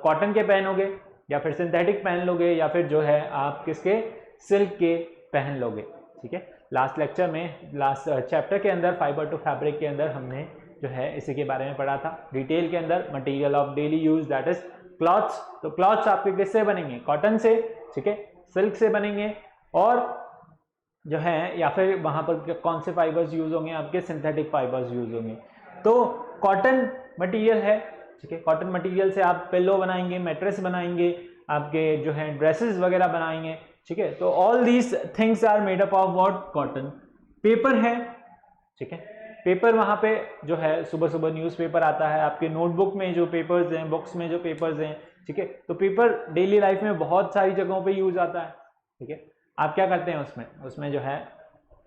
कॉटन के पहनोगे, या फिर सिंथेटिक पहन लोगे, या फिर जो है आप किसके, सिल्क के पहन लोगे, ठीक है। लास्ट लेक्चर में, लास्ट चैप्टर के अंदर, फाइबर टू फैब्रिक के अंदर हमने जो है इसी के बारे में पढ़ा था डिटेल के अंदर। Material of daily use that is clothes. तो क्लॉथ्स आपके किससे बनेंगे, कॉटन से, ठीक है, सिल्क से बनेंगे, और जो है या फिर वहां पर कौन से फाइबर्स यूज होंगे, आपके सिंथेटिक फाइबर्स यूज होंगे। तो कॉटन मटेरियल है, ठीक है। कॉटन मटेरियल से आप पिलो बनाएंगे, मैट्रेस बनाएंगे, आपके जो है ड्रेसेस वगैरह बनाएंगे, ठीक है। तो all these things are made up of what, cotton. Paper है, ठीक है, पेपर वहां पे जो है सुबह सुबह न्यूज़पेपर आता है, आपके नोटबुक में जो पेपर्स हैं, बुक्स में जो पेपर्स हैं, ठीक है। तो पेपर डेली लाइफ में बहुत सारी जगहों पे यूज आता है, ठीक है। आप क्या करते हैं उसमें जो है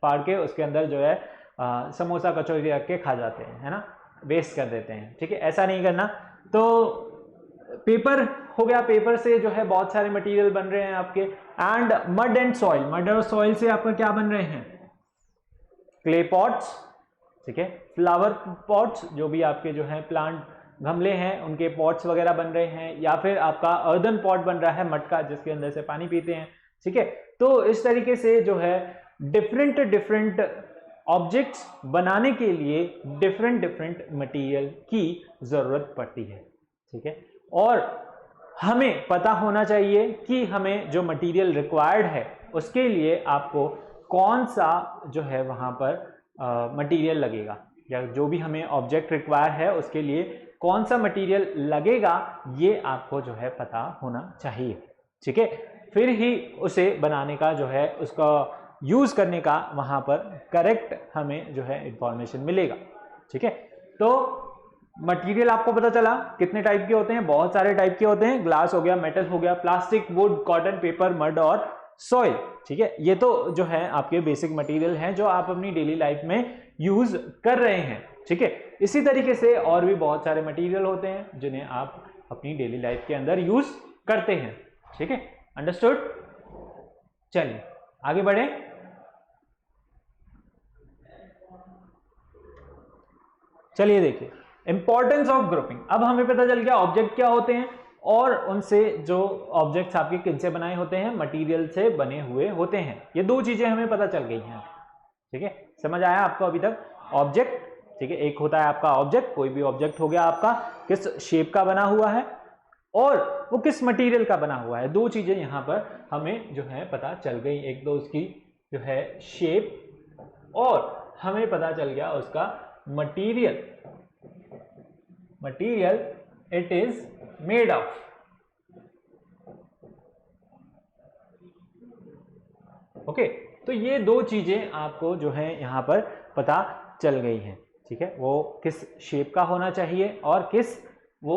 फाड़ के उसके अंदर जो है समोसा कचौरी रख के खा जाते हैं, है ना, वेस्ट कर देते हैं, ठीक है। ऐसा नहीं करना। तो पेपर हो गया, पेपर से जो है बहुत सारे मटेरियल बन रहे हैं आपके। And mud and soil, mud और सॉइल से आपका क्या बन रहे हैं, क्ले पॉट्स, ठीक है, फ्लावर पॉट्स, जो भी आपके जो है प्लांट गमले हैं उनके पॉट्स वगैरह बन रहे हैं, या फिर आपका अर्दन पॉट बन रहा है मटका जिसके अंदर से पानी पीते हैं, ठीक है। तो इस तरीके से जो है डिफरेंट डिफरेंट ऑब्जेक्ट्स बनाने के लिए डिफरेंट डिफरेंट मटेरियल की जरूरत पड़ती है, ठीक है। और हमें पता होना चाहिए कि हमें जो मटेरियल रिक्वायर्ड है उसके लिए आपको कौन सा जो है वहां पर मटेरियल लगेगा, या जो भी हमें ऑब्जेक्ट रिक्वायर है उसके लिए कौन सा मटेरियल लगेगा, ये आपको जो है पता होना चाहिए, ठीक है। फिर ही उसे बनाने का जो है, उसका यूज करने का वहां पर करेक्ट हमें जो है इंफॉर्मेशन मिलेगा, ठीक है। तो मटेरियल आपको पता चला कितने टाइप के होते हैं, बहुत सारे टाइप के होते हैं। ग्लास हो गया, मेटल हो गया, plastic, would, cotton, paper, mud और सॉइल, ठीक है। ये तो जो है आपके बेसिक मटेरियल हैं जो आप अपनी डेली लाइफ में यूज कर रहे हैं, ठीक है। इसी तरीके से और भी बहुत सारे मटेरियल होते हैं जिन्हें आप अपनी डेली लाइफ के अंदर यूज करते हैं, ठीक है। अंडरस्टूड? चलिए आगे बढ़े। चलिए देखिए इंपॉर्टेंस ऑफ ग्रुपिंग। अब हमें पता चल गया ऑब्जेक्ट क्या होते हैं और उनसे जो ऑब्जेक्ट्स आपके किनसे बनाए होते हैं, मटेरियल से बने हुए होते हैं। ये दो चीजें हमें पता चल गई हैं, ठीक है। समझ आया आपको अभी तक? ऑब्जेक्ट, ठीक है, एक होता है आपका ऑब्जेक्ट, कोई भी ऑब्जेक्ट हो गया आपका, किस शेप का बना हुआ है और वो किस मटेरियल का बना हुआ है। दो चीजें यहां पर हमें जो है पता चल गई, एक तो उसकी जो है शेप और हमें पता चल गया उसका material, material it is made of. Okay, तो ये दो चीजें आपको जो है यहां पर पता चल गई हैं, ठीक है। वो किस शेप का होना चाहिए और किस वो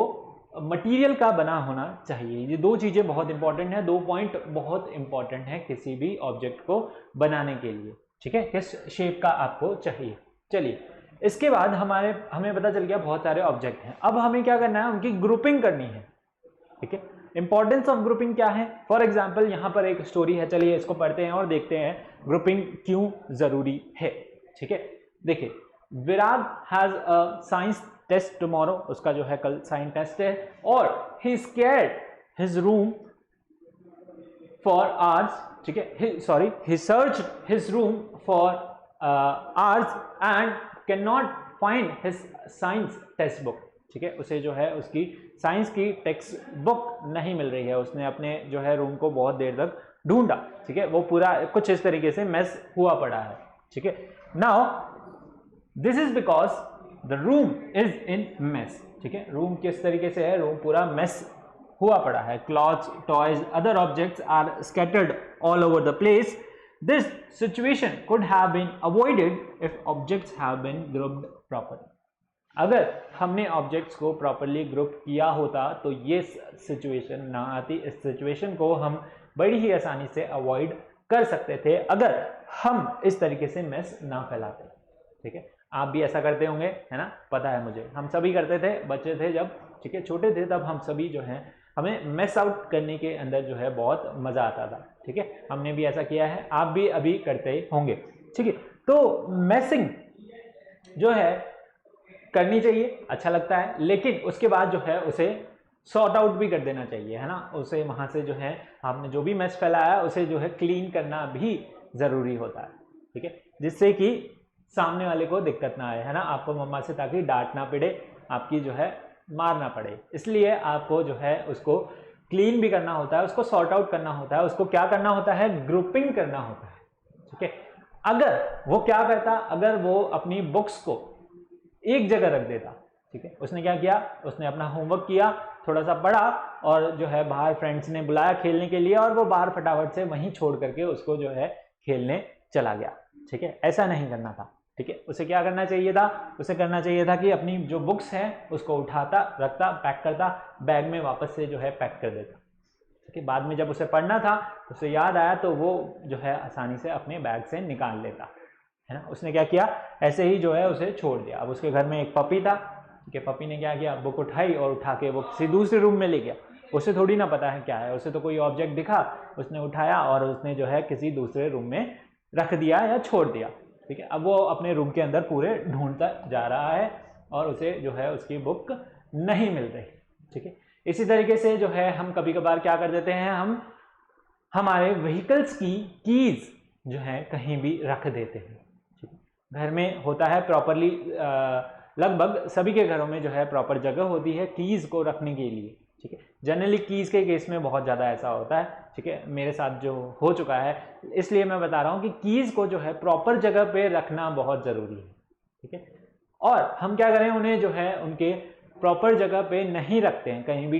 मटेरियल का बना होना चाहिए। ये दो चीजें बहुत इंपॉर्टेंट है, दो पॉइंट बहुत इंपॉर्टेंट है किसी भी ऑब्जेक्ट को बनाने के लिए, ठीक है। किस शेप का आपको चाहिए। चलिए इसके बाद हमें पता चल गया बहुत सारे ऑब्जेक्ट हैं। अब हमें क्या करना है, उनकी ग्रुपिंग करनी है, ठीक है। इंपॉर्टेंस ऑफ ग्रुपिंग क्या है? फॉर एग्जाम्पल यहां पर एक स्टोरी है, चलिए इसको पढ़ते हैं और देखते हैं ग्रुपिंग क्यों जरूरी है, ठीक है। देखिए Virag has a science test tomorrow, उसका जो है कल साइंस टेस्ट है और he scared his room for hours, ठीक है, sorry he search his room for hours and can not find his science textbook, ठीक है। उसे जो है उसकी साइंस की टेक्स्ट बुक नहीं मिल रही है, उसने अपने जो है रूम को बहुत देर तक ढूंढा, ठीक है। वो पूरा कुछ इस तरीके से मेस हुआ पड़ा है, ठीक है। Now this is because the room is in mess, ठीक है। रूम किस तरीके से है, रूम पूरा मेस हुआ पड़ा है, clothes, toys, other objects are scattered all over the place. This situation could have been avoided if objects have been grouped properly. अगर हमने ऑब्जेक्ट्स को प्रॉपरली ग्रुप किया होता तो ये सिचुएशन ना आती। इस सिचुएशन को हम बड़ी ही आसानी से अवॉइड कर सकते थे अगर हम इस तरीके से मेस ना फैलाते, ठीक है। आप भी ऐसा करते होंगे, है ना, पता है मुझे, हम सभी करते थे, बच्चे थे जब, ठीक है, छोटे थे तब हम सभी जो है हमें मेस आउट करने के अंदर जो है बहुत मजा आता था, ठीक है। हमने भी ऐसा किया है, आप भी अभी करते होंगे, ठीक है। तो मेसिंग जो है करनी चाहिए, अच्छा लगता है, लेकिन उसके बाद जो है उसे सॉर्ट आउट भी कर देना चाहिए, है ना। उसे वहां से जो है आपने जो भी मेस फैलाया उसे जो है क्लीन करना भी जरूरी होता है, ठीक है, जिससे कि सामने वाले को दिक्कत ना आए, है ना, आपको मम्मा से ताकि डांट ना पड़े, आपकी जो है मारना पड़े, इसलिए आपको जो है उसको क्लीन भी करना होता है, उसको सॉर्ट आउट करना होता है, उसको क्या करना होता है, ग्रुपिंग करना होता है, ठीक है। अगर वो क्या करता, अगर वो अपनी बुक्स को एक जगह रख देता, ठीक है, उसने क्या किया, उसने अपना होमवर्क किया, थोड़ा सा पढ़ा और जो है बाहर फ्रेंड्स ने बुलाया खेलने के लिए और वो बाहर फटाफट से वहीं छोड़ करके उसको जो है खेलने चला गया, ठीक है। ऐसा नहीं करना था, ठीक है। उसे क्या करना चाहिए था, उसे करना चाहिए था कि अपनी जो बुक्स हैं उसको उठाता, रखता, पैक करता, बैग में वापस से जो है पैक कर देता, ठीक है। बाद में जब उसे पढ़ना था, उसे याद आया तो वो जो है आसानी से अपने बैग से निकाल लेता, है ना। उसने क्या किया, ऐसे ही जो है उसे छोड़ दिया। अब उसके घर में एक पपी था, ठीक है, पपी ने क्या किया, बुक उठाई और उठा के वो किसी दूसरे रूम में ले गया। उसे थोड़ी ना पता है क्या है, उसे तो कोई ऑब्जेक्ट दिखा, उसने उठाया और उसने जो है किसी दूसरे रूम में रख दिया या छोड़ दिया, ठीक है। अब वो अपने रूम के अंदर पूरे ढूंढता जा रहा है और उसे जो है उसकी बुक नहीं मिल रही, ठीक है। इसी तरीके से जो है हम कभी कभार क्या कर देते हैं, हम हमारे व्हीकल्स की कीज जो है कहीं भी रख देते हैं, ठीक है। घर में होता है प्रॉपरली, लगभग सभी के घरों में जो है प्रॉपर जगह होती है कीज को रखने के लिए, ठीक है। जनरली कीज के केस में बहुत ज़्यादा ऐसा होता है, ठीक है, मेरे साथ जो हो चुका है, इसलिए मैं बता रहा हूँ कि कीज को जो है प्रॉपर जगह पे रखना बहुत ज़रूरी है, ठीक है। और हम क्या करें, उन्हें जो है उनके प्रॉपर जगह पे नहीं रखते हैं, कहीं भी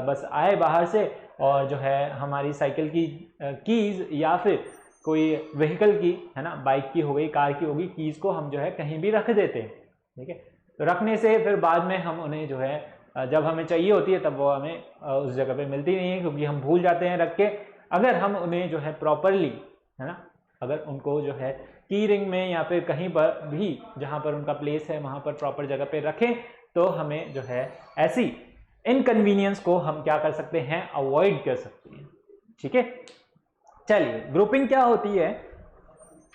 बस आए बाहर से और जो है हमारी साइकिल की कीज या फिर कोई व्हीकल की, है ना, बाइक की हो गई, कार की होगी, कीज को हम जो है कहीं भी रख देते हैं, ठीक है। तो रखने से फिर बाद में हम उन्हें जो है जब हमें चाहिए होती है तब वो हमें उस जगह पे मिलती नहीं है, क्योंकि हम भूल जाते हैं रख के। अगर हम उन्हें जो है प्रॉपरली, है ना, अगर उनको जो है की रिंग में या फिर कहीं पर भी जहां पर उनका प्लेस है वहां पर प्रॉपर जगह पे रखें तो हमें जो है ऐसी इनकन्वीनियंस को हम क्या कर सकते हैं, अवॉइड कर सकते हैं। ठीक है, चलिए ग्रुपिंग क्या होती है,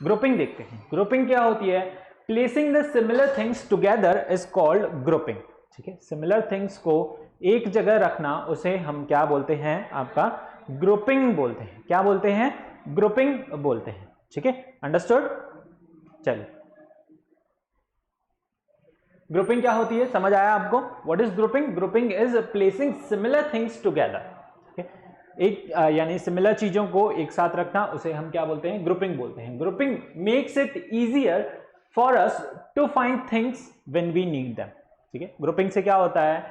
ग्रुपिंग देखते हैं। ग्रुपिंग क्या होती है, placing the similar things together is called grouping. ठीक है, सिमिलर थिंग्स को एक जगह रखना उसे हम क्या बोलते हैं, आपका ग्रुपिंग बोलते हैं। क्या बोलते हैं, ग्रुपिंग बोलते हैं। ठीक है, अंडरस्टूड। चलिए ग्रुपिंग क्या होती है, समझ आया आपको? What is grouping? Grouping is placing similar things together. एक यानी सिमिलर चीजों को एक साथ रखना उसे हम क्या बोलते हैं, ग्रुपिंग बोलते हैं। Grouping makes it easier for us to find things when we need them. ठीक है, ग्रुपिंग से क्या होता है,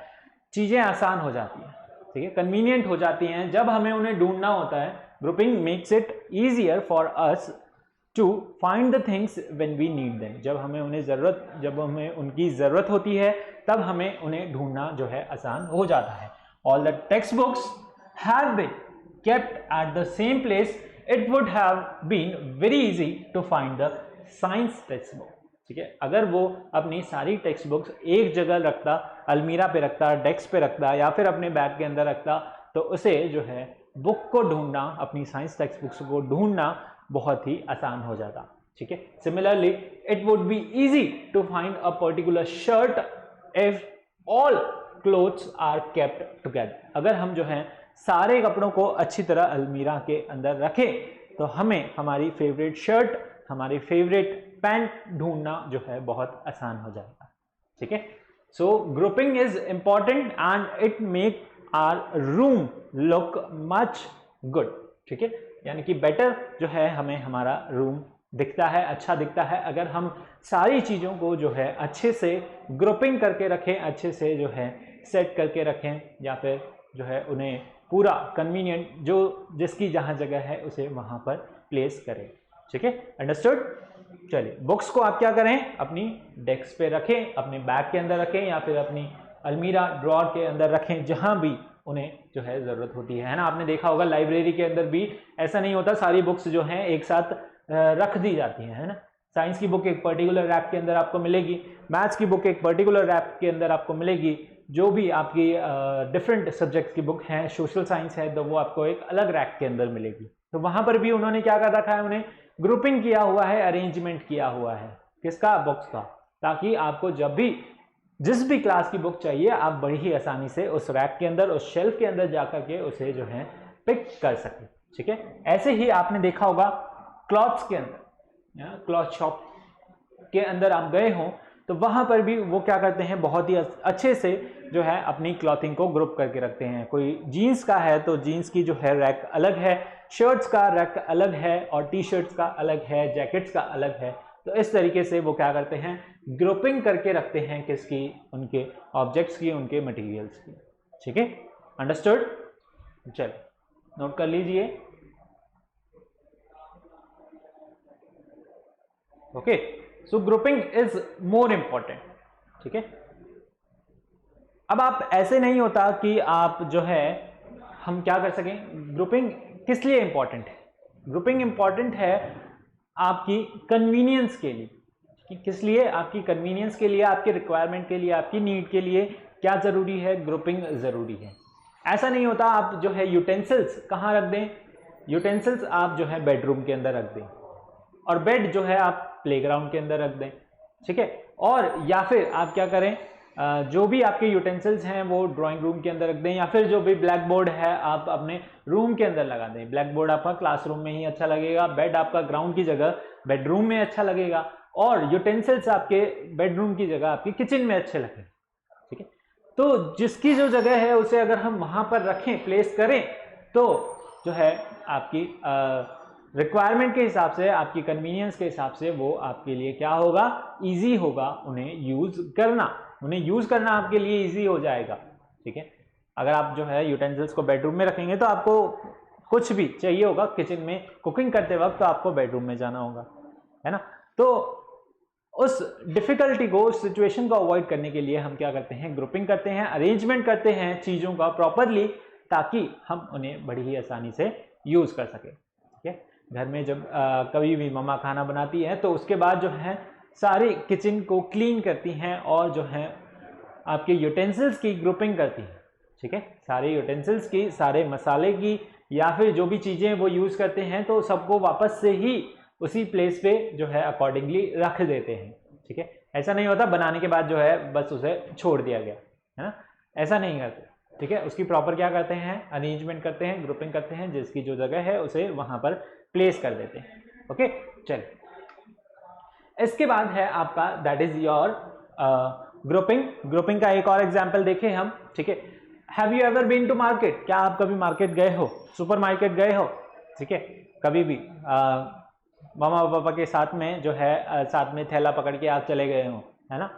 चीजें आसान हो जाती हैं। ठीक है, कन्वीनियंट हो जाती हैं जब हमें उन्हें ढूंढना होता है। Grouping makes it easier for us to find the things when we need them. जब हमें उन्हें उनकी जरूरत होती है तब हमें उन्हें ढूंढना जो है आसान हो जाता है। All the text books have been kept at the same place, it would have been very easy to find the science textbook. ठीक है, अगर वो अपनी सारी टेक्स्ट बुक्स एक जगह रखता, अलमीरा पे रखता, डेस्क पे रखता या फिर अपने बैग के अंदर रखता तो उसे जो है बुक को ढूंढना, अपनी साइंस टेक्स्ट बुक्स को ढूंढना बहुत ही आसान हो जाता। ठीक है, similarly it would be easy to find a particular shirt if all clothes are kept together. अगर हम जो है सारे कपड़ों को अच्छी तरह अलमीरा के अंदर रखें तो हमें हमारी फेवरेट शर्ट, हमारी फेवरेट पैंट ढूंढना जो है बहुत आसान हो जाएगा। ठीक है, so grouping is important and it make our room look much good. ठीक है, यानी कि बेटर जो है हमें हमारा रूम दिखता है, अच्छा दिखता है अगर हम सारी चीजों को जो है अच्छे से ग्रुपिंग करके रखें, अच्छे से जो है सेट करके रखें, या फिर जो है उन्हें पूरा कन्वीनियंट जो जिसकी जहां जगह है उसे वहां पर प्लेस करें। ठीक है, अंडरस्टूड। चलिए बुक्स को आप क्या करें, अपनी डेस्क पे रखें, अपने बैग के अंदर रखें या फिर अपनी अलमीरा ड्रॉर के अंदर रखें, जहां भी उन्हें जो है जरूरत होती है ना। आपने देखा होगा लाइब्रेरी के अंदर भी ऐसा नहीं होता, सारी बुक्स जो हैं एक साथ रख दी जाती हैं, है ना। साइंस की बुक एक पर्टिकुलर रैक के अंदर आपको मिलेगी, मैथ्स की बुक एक पर्टिकुलर रैक के अंदर आपको मिलेगी, जो भी आपकी डिफरेंट सब्जेक्ट्स की बुक हैं, सोशल साइंस है तो वो आपको एक अलग रैक के अंदर मिलेगी। तो वहां पर भी उन्होंने क्या कर रखा है, उन्हें ग्रुपिंग किया हुआ है, अरेंजमेंट किया हुआ है, किसका, बुक्स का, ताकि आपको जब भी जिस भी क्लास की बुक चाहिए आप बड़ी ही आसानी से उस रैक के अंदर, उस शेल्फ के अंदर जाकर के उसे जो है पिक कर सके। ठीक है, ऐसे ही आपने देखा होगा क्लॉथ्स के अंदर, क्लॉथ शॉप के अंदर आप गए हो तो वहां पर भी वो क्या करते हैं, बहुत ही अच्छे से जो है अपनी क्लॉथिंग को ग्रुप करके रखते हैं। कोई जीन्स का है तो जीन्स की जो है रैक अलग है, शर्ट्स का रैक अलग है और टी शर्ट्स का अलग है, जैकेट्स का अलग है। तो इस तरीके से वो क्या करते हैं, ग्रुपिंग करके रखते हैं, किसकी, उनके ऑब्जेक्ट्स की, उनके मटेरियल्स की। ठीक है, अंडरस्टूड। चलिए नोट कर लीजिए। Okay, so grouping is more important. ठीक है, अब आप ऐसे नहीं होता कि आप जो है हम क्या कर सकें, ग्रुपिंग किस लिए इंपॉर्टेंट है, ग्रुपिंग इंपॉर्टेंट है आपकी कन्वीनियंस के लिए। कि किस लिए, आपकी कन्वीनियंस के लिए, आपके रिक्वायरमेंट के लिए, आपकी नीड के लिए क्या जरूरी है, ग्रुपिंग जरूरी है। ऐसा नहीं होता आप जो है यूटेंसिल्स कहाँ रख दें, यूटेंसिल्स आप जो है बेडरूम के अंदर रख दें और बेड जो है आप प्लेग्राउंड के अंदर रख दें। ठीक है, और या फिर आप क्या करें, जो भी आपके यूटेंसिल्स हैं वो ड्राइंग रूम के अंदर रख दें, या फिर जो भी ब्लैक बोर्ड है आप अपने रूम के अंदर लगा दें। ब्लैक बोर्ड आपका क्लासरूम में ही अच्छा लगेगा, बेड आपका ग्राउंड की जगह बेडरूम में अच्छा लगेगा, और यूटेंसिल्स आपके बेडरूम की जगह आपकी किचन में अच्छे लगेंगे। ठीक है, तो जिसकी जो जगह है उसे अगर हम वहां पर रखें, प्लेस करें, तो जो है आपकी रिक्वायरमेंट के हिसाब से, आपकी कन्वीनियंस के हिसाब से वो आपके लिए क्या होगा, इजी होगा उन्हें यूज करना, उन्हें यूज करना आपके लिए इजी हो जाएगा। ठीक है, अगर आप जो है यूटेंसिल्स को बेडरूम में रखेंगे तो आपको कुछ भी चाहिए होगा किचन में कुकिंग करते वक्त तो आपको बेडरूम में जाना होगा, है ना। तो उस डिफिकल्टी को, उस सिचुएशन को अवॉइड करने के लिए हम क्या करते हैं, ग्रुपिंग करते हैं, अरेंजमेंट करते हैं चीजों का प्रॉपरली, ताकि हम उन्हें बड़ी ही आसानी से यूज़ कर सके। ठीक है, घर में जब कभी भी मम्मा खाना बनाती है तो उसके बाद जो है सारी किचन को क्लीन करती हैं और जो है आपके यूटेंसिल्स की ग्रुपिंग करती है। ठीक है, सारे यूटेंसिल्स की, सारे मसाले की या फिर जो भी चीज़ें वो यूज़ करते हैं तो सबको वापस से ही उसी प्लेस पे जो है अकॉर्डिंगली रख देते हैं। ठीक है, ऐसा नहीं होता बनाने के बाद जो है बस उसे छोड़ दिया गया, है ना, ऐसा नहीं करते। ठीक है, उसकी प्रॉपर क्या करते हैं, अरेंजमेंट करते हैं, ग्रुपिंग करते हैं, जिसकी जो जगह है उसे वहां पर प्लेस कर देते हैं। ओके, चलिए इसके बाद है आपका that is your grouping. Grouping का एक और एग्जांपल देखें हम। ठीक है, have you ever been to market, क्या आप कभी मार्केट गए हो, सुपर मार्केट गए हो? ठीक है, कभी भी मामा पापा के साथ में जो है साथ में थैला पकड़ के आप चले गए हो, है ना,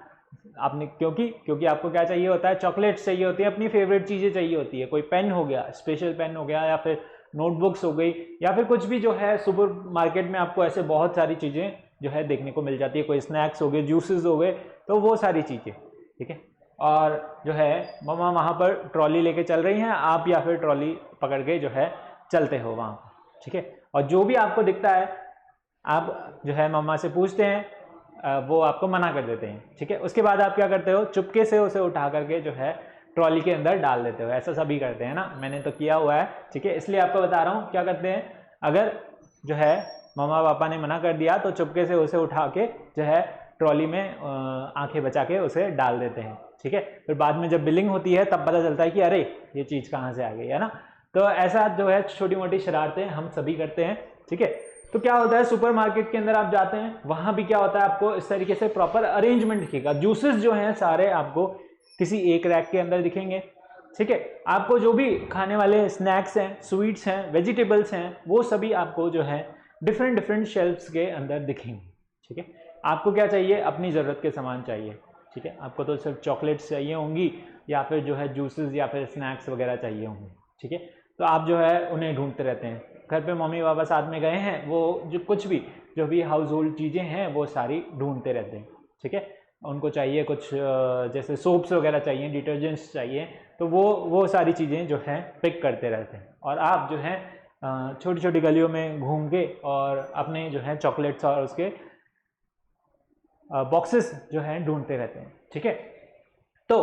आपने क्योंकि आपको क्या चाहिए होता है, चॉकलेट्स चाहिए होती है, अपनी फेवरेट चीज़ें चाहिए होती है, कोई पेन हो गया, स्पेशल पेन हो गया, या फिर नोटबुक्स हो गई, या फिर कुछ भी जो है सुपर मार्केट में आपको ऐसे बहुत सारी चीज़ें जो है देखने को मिल जाती है, कोई स्नैक्स हो गए, जूसेस हो गए, तो वो सारी चीज़ें। ठीक है, और जो है मम्मा वहाँ पर ट्रॉली लेके चल रही हैं, आप या फिर ट्रॉली पकड़ के जो है चलते हो वहाँ पर। ठीक है, और जो भी आपको दिखता है आप जो है मम्मा से पूछते हैं, वो आपको मना कर देते हैं। ठीक है, उसके बाद आप क्या करते हो, चुपके से उसे उठा करके जो है ट्रॉली के अंदर डाल देते हो। ऐसा सभी करते हैं ना, मैंने तो किया हुआ है। ठीक है, इसलिए आपको बता रहा हूँ क्या करते हैं, अगर जो है मम्मा पापा ने मना कर दिया तो चुपके से उसे उठा के जो है ट्रॉली में आंखें बचा के उसे डाल देते हैं। ठीक है, फिर बाद में जब बिलिंग होती है तब पता चलता है कि अरे ये चीज़ कहाँ से आ गई, है ना। तो ऐसा जो है छोटी मोटी शरारतें हम सभी करते हैं। ठीक है, तो क्या होता है, सुपर मार्केट के अंदर आप जाते हैं, वहां भी क्या होता है, आपको इस तरीके से प्रॉपर अरेंजमेंट दिखेगा। जूसेस जो हैं सारे आपको किसी एक रैक के अंदर दिखेंगे। ठीक है, आपको जो भी खाने वाले स्नैक्स हैं, स्वीट्स हैं, वेजिटेबल्स हैं, वो सभी आपको जो है डिफरेंट शेल्फ्स के अंदर दिखेंगे। ठीक है, आपको क्या चाहिए, अपनी ज़रूरत के सामान चाहिए। ठीक है, आपको तो सिर्फ चॉकलेट्स चाहिए होंगी या फिर जो है जूसेस या फिर स्नैक्स वगैरह चाहिए होंगे। ठीक है, तो आप जो है उन्हें ढूंढते रहते हैं। घर पे मम्मी पापा साथ में गए हैं, वो जो कुछ भी जो भी हाउस होल्ड चीज़ें हैं वो सारी ढूंढते रहते हैं। ठीक है, उनको चाहिए कुछ जैसे सोप्स वगैरह चाहिए, डिटर्जेंट्स चाहिए, तो वो सारी चीज़ें जो है पिक करते रहते हैं। और आप जो है छोटी छोटी गलियों में घूम के और अपने जो है चॉकलेट्स और उसके बॉक्सेस जो है ढूंढते रहते हैं। ठीक है, तो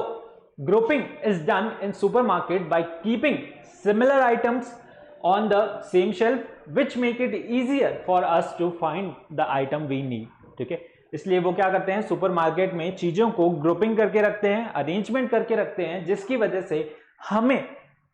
grouping is done in supermarket by keeping similar items on the same shelf which make it easier for us to find the item we need. ठीक है, इसलिए वो क्या करते हैं, सुपरमार्केट में चीज़ों को ग्रुपिंग करके रखते हैं, अरेंजमेंट करके रखते हैं, जिसकी वजह से हमें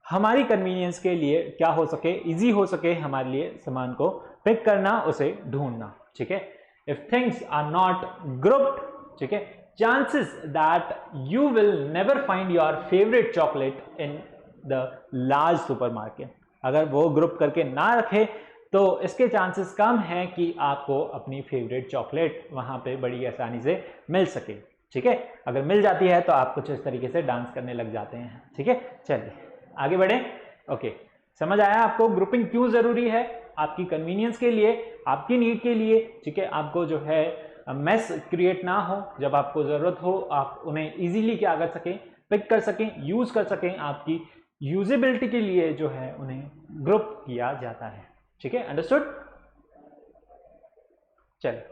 हमारी कन्वीनियंस के लिए क्या हो सके, इजी हो सके हमारे लिए सामान को पिक करना, उसे ढूंढना। ठीक है, if things are not grouped, ठीक है, chances that you will never find your favorite chocolate in the large supermarket. अगर वो ग्रुप करके ना रखे तो इसके चांसेस कम हैं कि आपको अपनी फेवरेट चॉकलेट वहाँ पे बड़ी आसानी से मिल सके। ठीक है, अगर मिल जाती है तो आप कुछ इस तरीके से डांस करने लग जाते हैं। ठीक है, चलिए आगे बढ़े। ओके, समझ आया आपको ग्रुपिंग क्यों ज़रूरी है, आपकी कन्वीनियंस के लिए, आपकी नीड के लिए। ठीक है, आपको जो है मेस क्रिएट ना हो, जब आपको ज़रूरत हो आप उन्हें ईजिली क्या कर सकें, पिक कर सकें, यूज़ कर सकें, आपकी यूजेबिलिटी के लिए जो है उन्हें ग्रुप किया जाता है। ठीक है, अंडरस्टूड। चलिए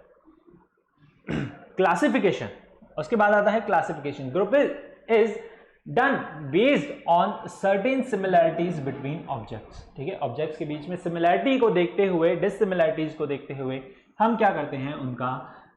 क्लासिफिकेशन, उसके बाद आता है classification. Group is done based on certain similarities between objects. ठीक है, ऑब्जेक्ट्स के बीच में सिमिलैरिटी को देखते हुए, डिससिमिलैरिटीज को देखते हुए हम क्या करते हैं, उनका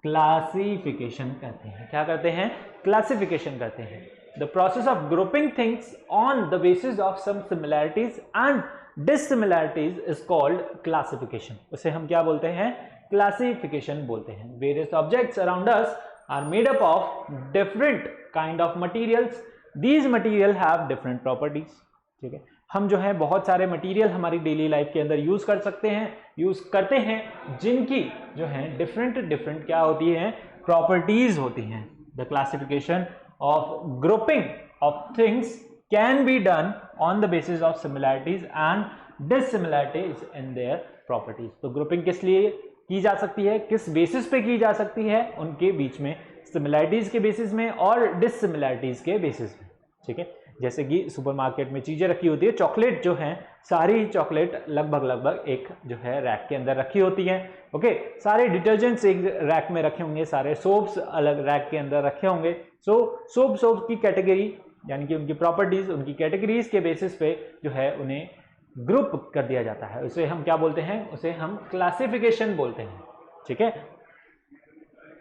क्लासिफिकेशन करते हैं। क्या करते हैं, क्लासिफिकेशन करते हैं। The process of grouping things on the basis of some similarities and dissimilarities is called classification. उसे हम क्या बोलते हैं, classification बोलते हैं। Various objects around us are made up of different kind of materials. These material have different properties. ठीक है, हम जो है बहुत सारे मटेरियल हमारी डेली लाइफ के अंदर यूज कर सकते हैं, यूज करते हैं, जिनकी जो है डिफरेंट क्या होती है, प्रॉपर्टीज होती हैं। The classification of grouping of things can be done on the basis of similarities and dissimilarities in their properties. तो ग्रुपिंग किस लिए की जा सकती है, किस बेसिस पे की जा सकती है, उनके बीच में सिमिलैरिटीज के बेसिस में और डिससिमिलैरिटीज के बेसिस में। ठीक है, जैसे कि सुपरमार्केट में चीज़ें रखी होती है, चॉकलेट जो है सारी चॉकलेट लगभग एक जो है रैक के अंदर रखी होती है। ओके, सारे डिटर्जेंट्स एक रैक में रखे होंगे, सारे सोप्स अलग रैक के अंदर रखे होंगे। सो सोप की कैटेगरी यानी कि उनकी प्रॉपर्टीज, उनकी कैटेगरीज के बेसिस पे जो है उन्हें ग्रुप कर दिया जाता है। उसे हम क्या बोलते हैं? उसे हम क्लासिफिकेशन बोलते हैं। ठीक है,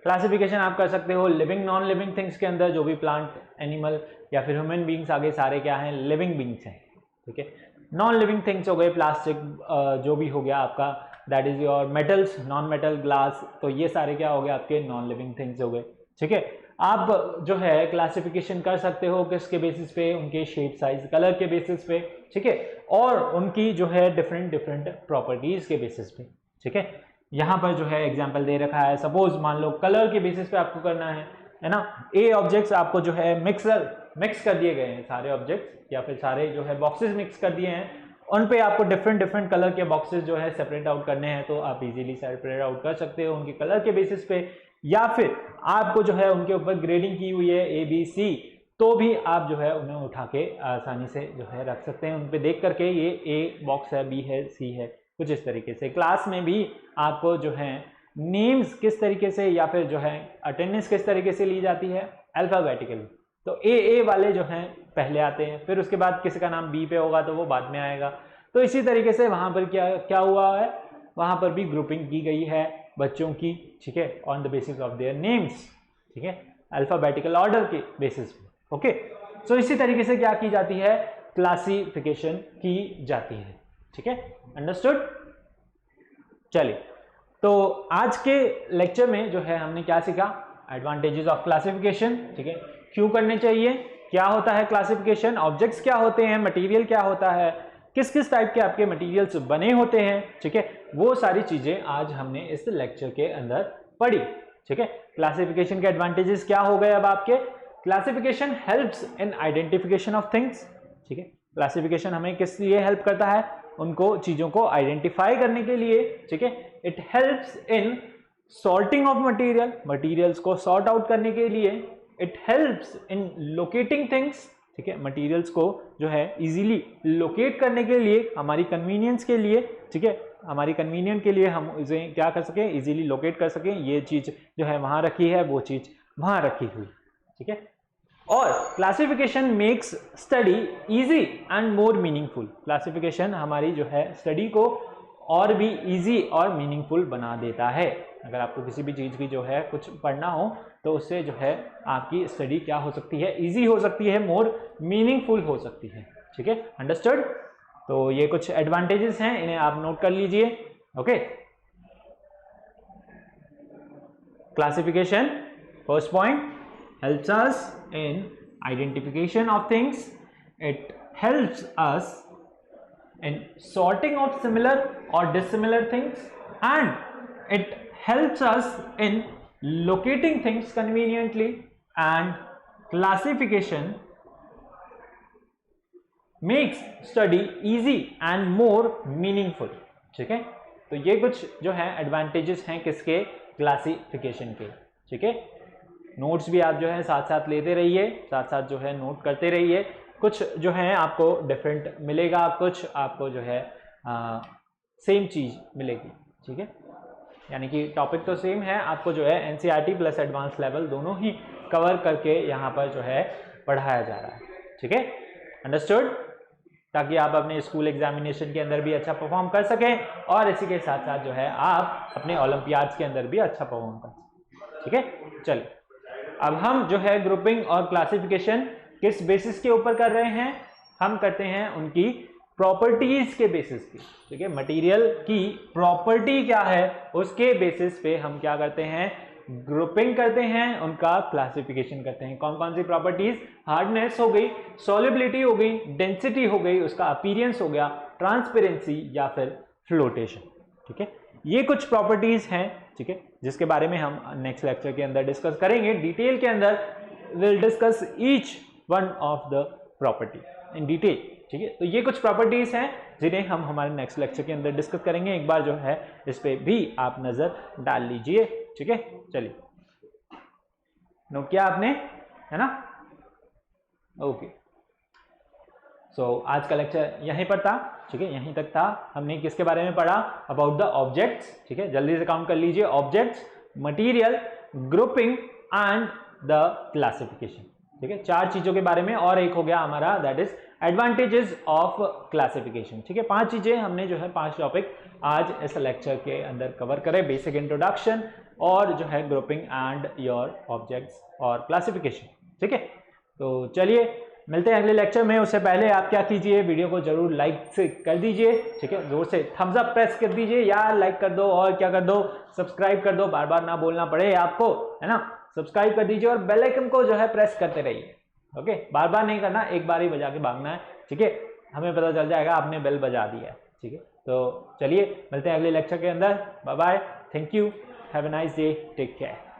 क्लासिफिकेशन आप कर सकते हो लिविंग नॉन लिविंग थिंग्स के अंदर, जो भी प्लांट, एनिमल या फिर ह्यूमन बींग्स, आगे सारे क्या हैं? लिविंग बींग्स हैं। ठीक है, नॉन लिविंग थिंग्स हो गए प्लास्टिक, जो भी हो गया आपका, that is your metals, non metal, glass, तो ये सारे क्या हो गए? आपके नॉन लिविंग थिंग्स हो गए। ठीक है, आप जो है क्लासिफिकेशन कर सकते हो किसके बेसिस पे? उनके शेप, साइज, कलर के बेसिस पे। ठीक है, और उनकी जो है डिफरेंट प्रॉपर्टीज के बेसिस पे। ठीक है, यहाँ पर जो है एग्जाम्पल दे रखा है, सपोज मान लो कलर के बेसिस पे आपको करना है ना। ए ऑब्जेक्ट्स आपको जो है मिक्स कर दिए गए हैं, सारे ऑब्जेक्ट्स या फिर सारे जो है बॉक्सेस मिक्स कर दिए हैं, उन पे आपको डिफरेंट कलर के बॉक्सेस जो है सेपरेट आउट करने हैं, तो आप इजीली सेपरेट आउट कर सकते हो उनके कलर के बेसिस पे, या फिर आपको जो है उनके ऊपर ग्रेडिंग की हुई है ए बी सी, तो भी आप जो है उन्हें उठा के आसानी से जो है रख सकते हैं, उन पे देख करके ये ए बॉक्स है, बी है, सी है, कुछ इस तरीके से। क्लास में भी आपको जो है नेम्स किस तरीके से या फिर जो है अटेंडेंस किस तरीके से ली जाती है? अल्फाबेटिकली। तो ए वाले जो हैं पहले आते हैं, फिर उसके बाद किसी का नाम बी पे होगा तो वो बाद में आएगा। तो इसी तरीके से वहां पर क्या हुआ है? वहां पर भी ग्रुपिंग की गई है बच्चों की। ठीक है, on the basis of their names. ठीक है, अल्फाबेटिकल ऑर्डर के बेसिस पे। ओके, सो इसी तरीके से क्या की जाती है? क्लासिफिकेशन की जाती है। ठीक है, अंडरस्टूड? चलिए, तो आज के लेक्चर में जो है हमने क्या सीखा? Advantages of classification. ठीक है, क्यों करने चाहिए, क्या होता है क्लासिफिकेशन, ऑब्जेक्ट्स क्या होते हैं, मटेरियल क्या होता है, किस किस टाइप के आपके मटेरियल्स बने होते हैं। ठीक है, वो सारी चीजें आज हमने इस लेक्चर के अंदर पढ़ी। ठीक है, क्लासिफिकेशन के एडवांटेजेस क्या हो गए अब आपके? Classification helps in identification of things. ठीक है, क्लासिफिकेशन हमें किस लिए हेल्प करता है? उनको चीजों को आइडेंटिफाई करने के लिए। ठीक है, it helps in sorting of materials को सॉर्ट आउट करने के लिए। It helps in locating things. ठीक है, मटेरियल्स को जो है इजीली लोकेट करने के लिए, हमारी कन्वीनियंस के लिए। ठीक है, हमारी कन्वीनियंट के लिए हम इसे क्या कर सकें? इजीली लोकेट कर सकें, ये चीज जो है वहां रखी है, वो चीज वहां रखी हुई। ठीक है, और classification makes study easy and more meaningful. Classification हमारी जो है स्टडी को और भी इजी और मीनिंगफुल बना देता है। अगर आपको किसी भी चीज की जो है कुछ पढ़ना हो तो उससे जो है आपकी स्टडी क्या हो सकती है? इजी हो सकती है, मोर मीनिंगफुल हो सकती है। ठीक है, अंडरस्टूड? तो ये कुछ एडवांटेजेस हैं, इन्हें आप नोट कर लीजिए। Okay, classification, first point, helps us in identification of things. It helps us in sorting of similar or dissimilar things, and it helps us in locating things conveniently. And classification makes study easy and more meaningful. ठीक है, तो ये कुछ जो है advantages हैं किसके? Classification के। ठीक है, नोट्स भी आप जो है साथ साथ लेते रहिए, साथ साथ जो है नोट करते रहिए। कुछ जो है आपको डिफरेंट मिलेगा, कुछ आपको जो है सेम चीज मिलेगी। ठीक है, यानी कि टॉपिक तो सेम है, आपको जो है एनसीईआरटी प्लस एडवांस लेवल दोनों ही कवर करके यहाँ पर जो है पढ़ाया जा रहा है। ठीक है, अंडरस्टूड? ताकि आप अपने स्कूल एग्जामिनेशन के अंदर भी अच्छा परफॉर्म कर सकें, और इसी के साथ साथ जो है आप अपने ओलंपियाड्स के अंदर भी अच्छा परफॉर्म कर सकें। ठीक है, चलिए अब हम जो है ग्रुपिंग और क्लासिफिकेशन किस बेसिस के ऊपर कर रहे हैं? हम करते हैं उनकी प्रॉपर्टीज के बेसिस पे। ठीक है, मटेरियल की प्रॉपर्टी क्या है उसके बेसिस पे हम क्या करते हैं? ग्रुपिंग करते हैं, उनका क्लासिफिकेशन करते हैं। कौन कौन सी प्रॉपर्टीज? हार्डनेस हो गई, सॉल्युबिलिटी हो गई, डेंसिटी हो गई, उसका अपीयरेंस हो गया, ट्रांसपेरेंसी या फिर फ्लोटेशन। ठीक है, ये कुछ प्रॉपर्टीज हैं। ठीक है, जिसके बारे में हम नेक्स्ट लेक्चर के अंदर डिस्कस करेंगे डिटेल के अंदर। Will discuss each one of the property in detail. ठीक है, तो ये कुछ प्रॉपर्टीज हैं जिन्हें हम हमारे नेक्स्ट लेक्चर के अंदर डिस्कस करेंगे। एक बार जो है इस पे भी आप नजर डाल लीजिए। ठीक है, चलिए, नोट किया आपने, है ना? ओके, आज का लेक्चर यहीं पर था, ठीक है, यहीं तक था। हमने किसके बारे में पढ़ा? अबाउट द ऑब्जेक्ट्स, ठीक है, जल्दी से काउंट कर लीजिए। Objects, material, grouping and the classification, ठीक है, 4 चीजों के बारे में। और एक हो गया हमारा that is advantages of classification, ठीक है। 5 चीजें हमने जो है 5 टॉपिक आज इस लेक्चर के अंदर कवर करे। बेसिक इंट्रोडक्शन और जो है ग्रुपिंग एंड योर ऑब्जेक्ट्स और क्लासिफिकेशन, ठीक है। तो चलिए मिलते हैं अगले लेक्चर में। उससे पहले आप क्या कीजिए, वीडियो को जरूर लाइक से कर दीजिए, ठीक है, जोर से थम्स अप प्रेस कर दीजिए यार, लाइक कर दो और क्या कर दो, सब्सक्राइब कर दो, बार बार ना बोलना पड़े आपको, है ना। सब्सक्राइब कर दीजिए और बेल आइकन को जो है प्रेस करते रहिए, ओके। बार बार नहीं करना, एक बार ही बजा के भागना है, ठीक है। हमें पता चल जाएगा आपने बेल बजा दिया है, ठीक है। तो चलिए मिलते हैं अगले लेक्चर के अंदर। Bye bye, thank you, have a nice day, take care.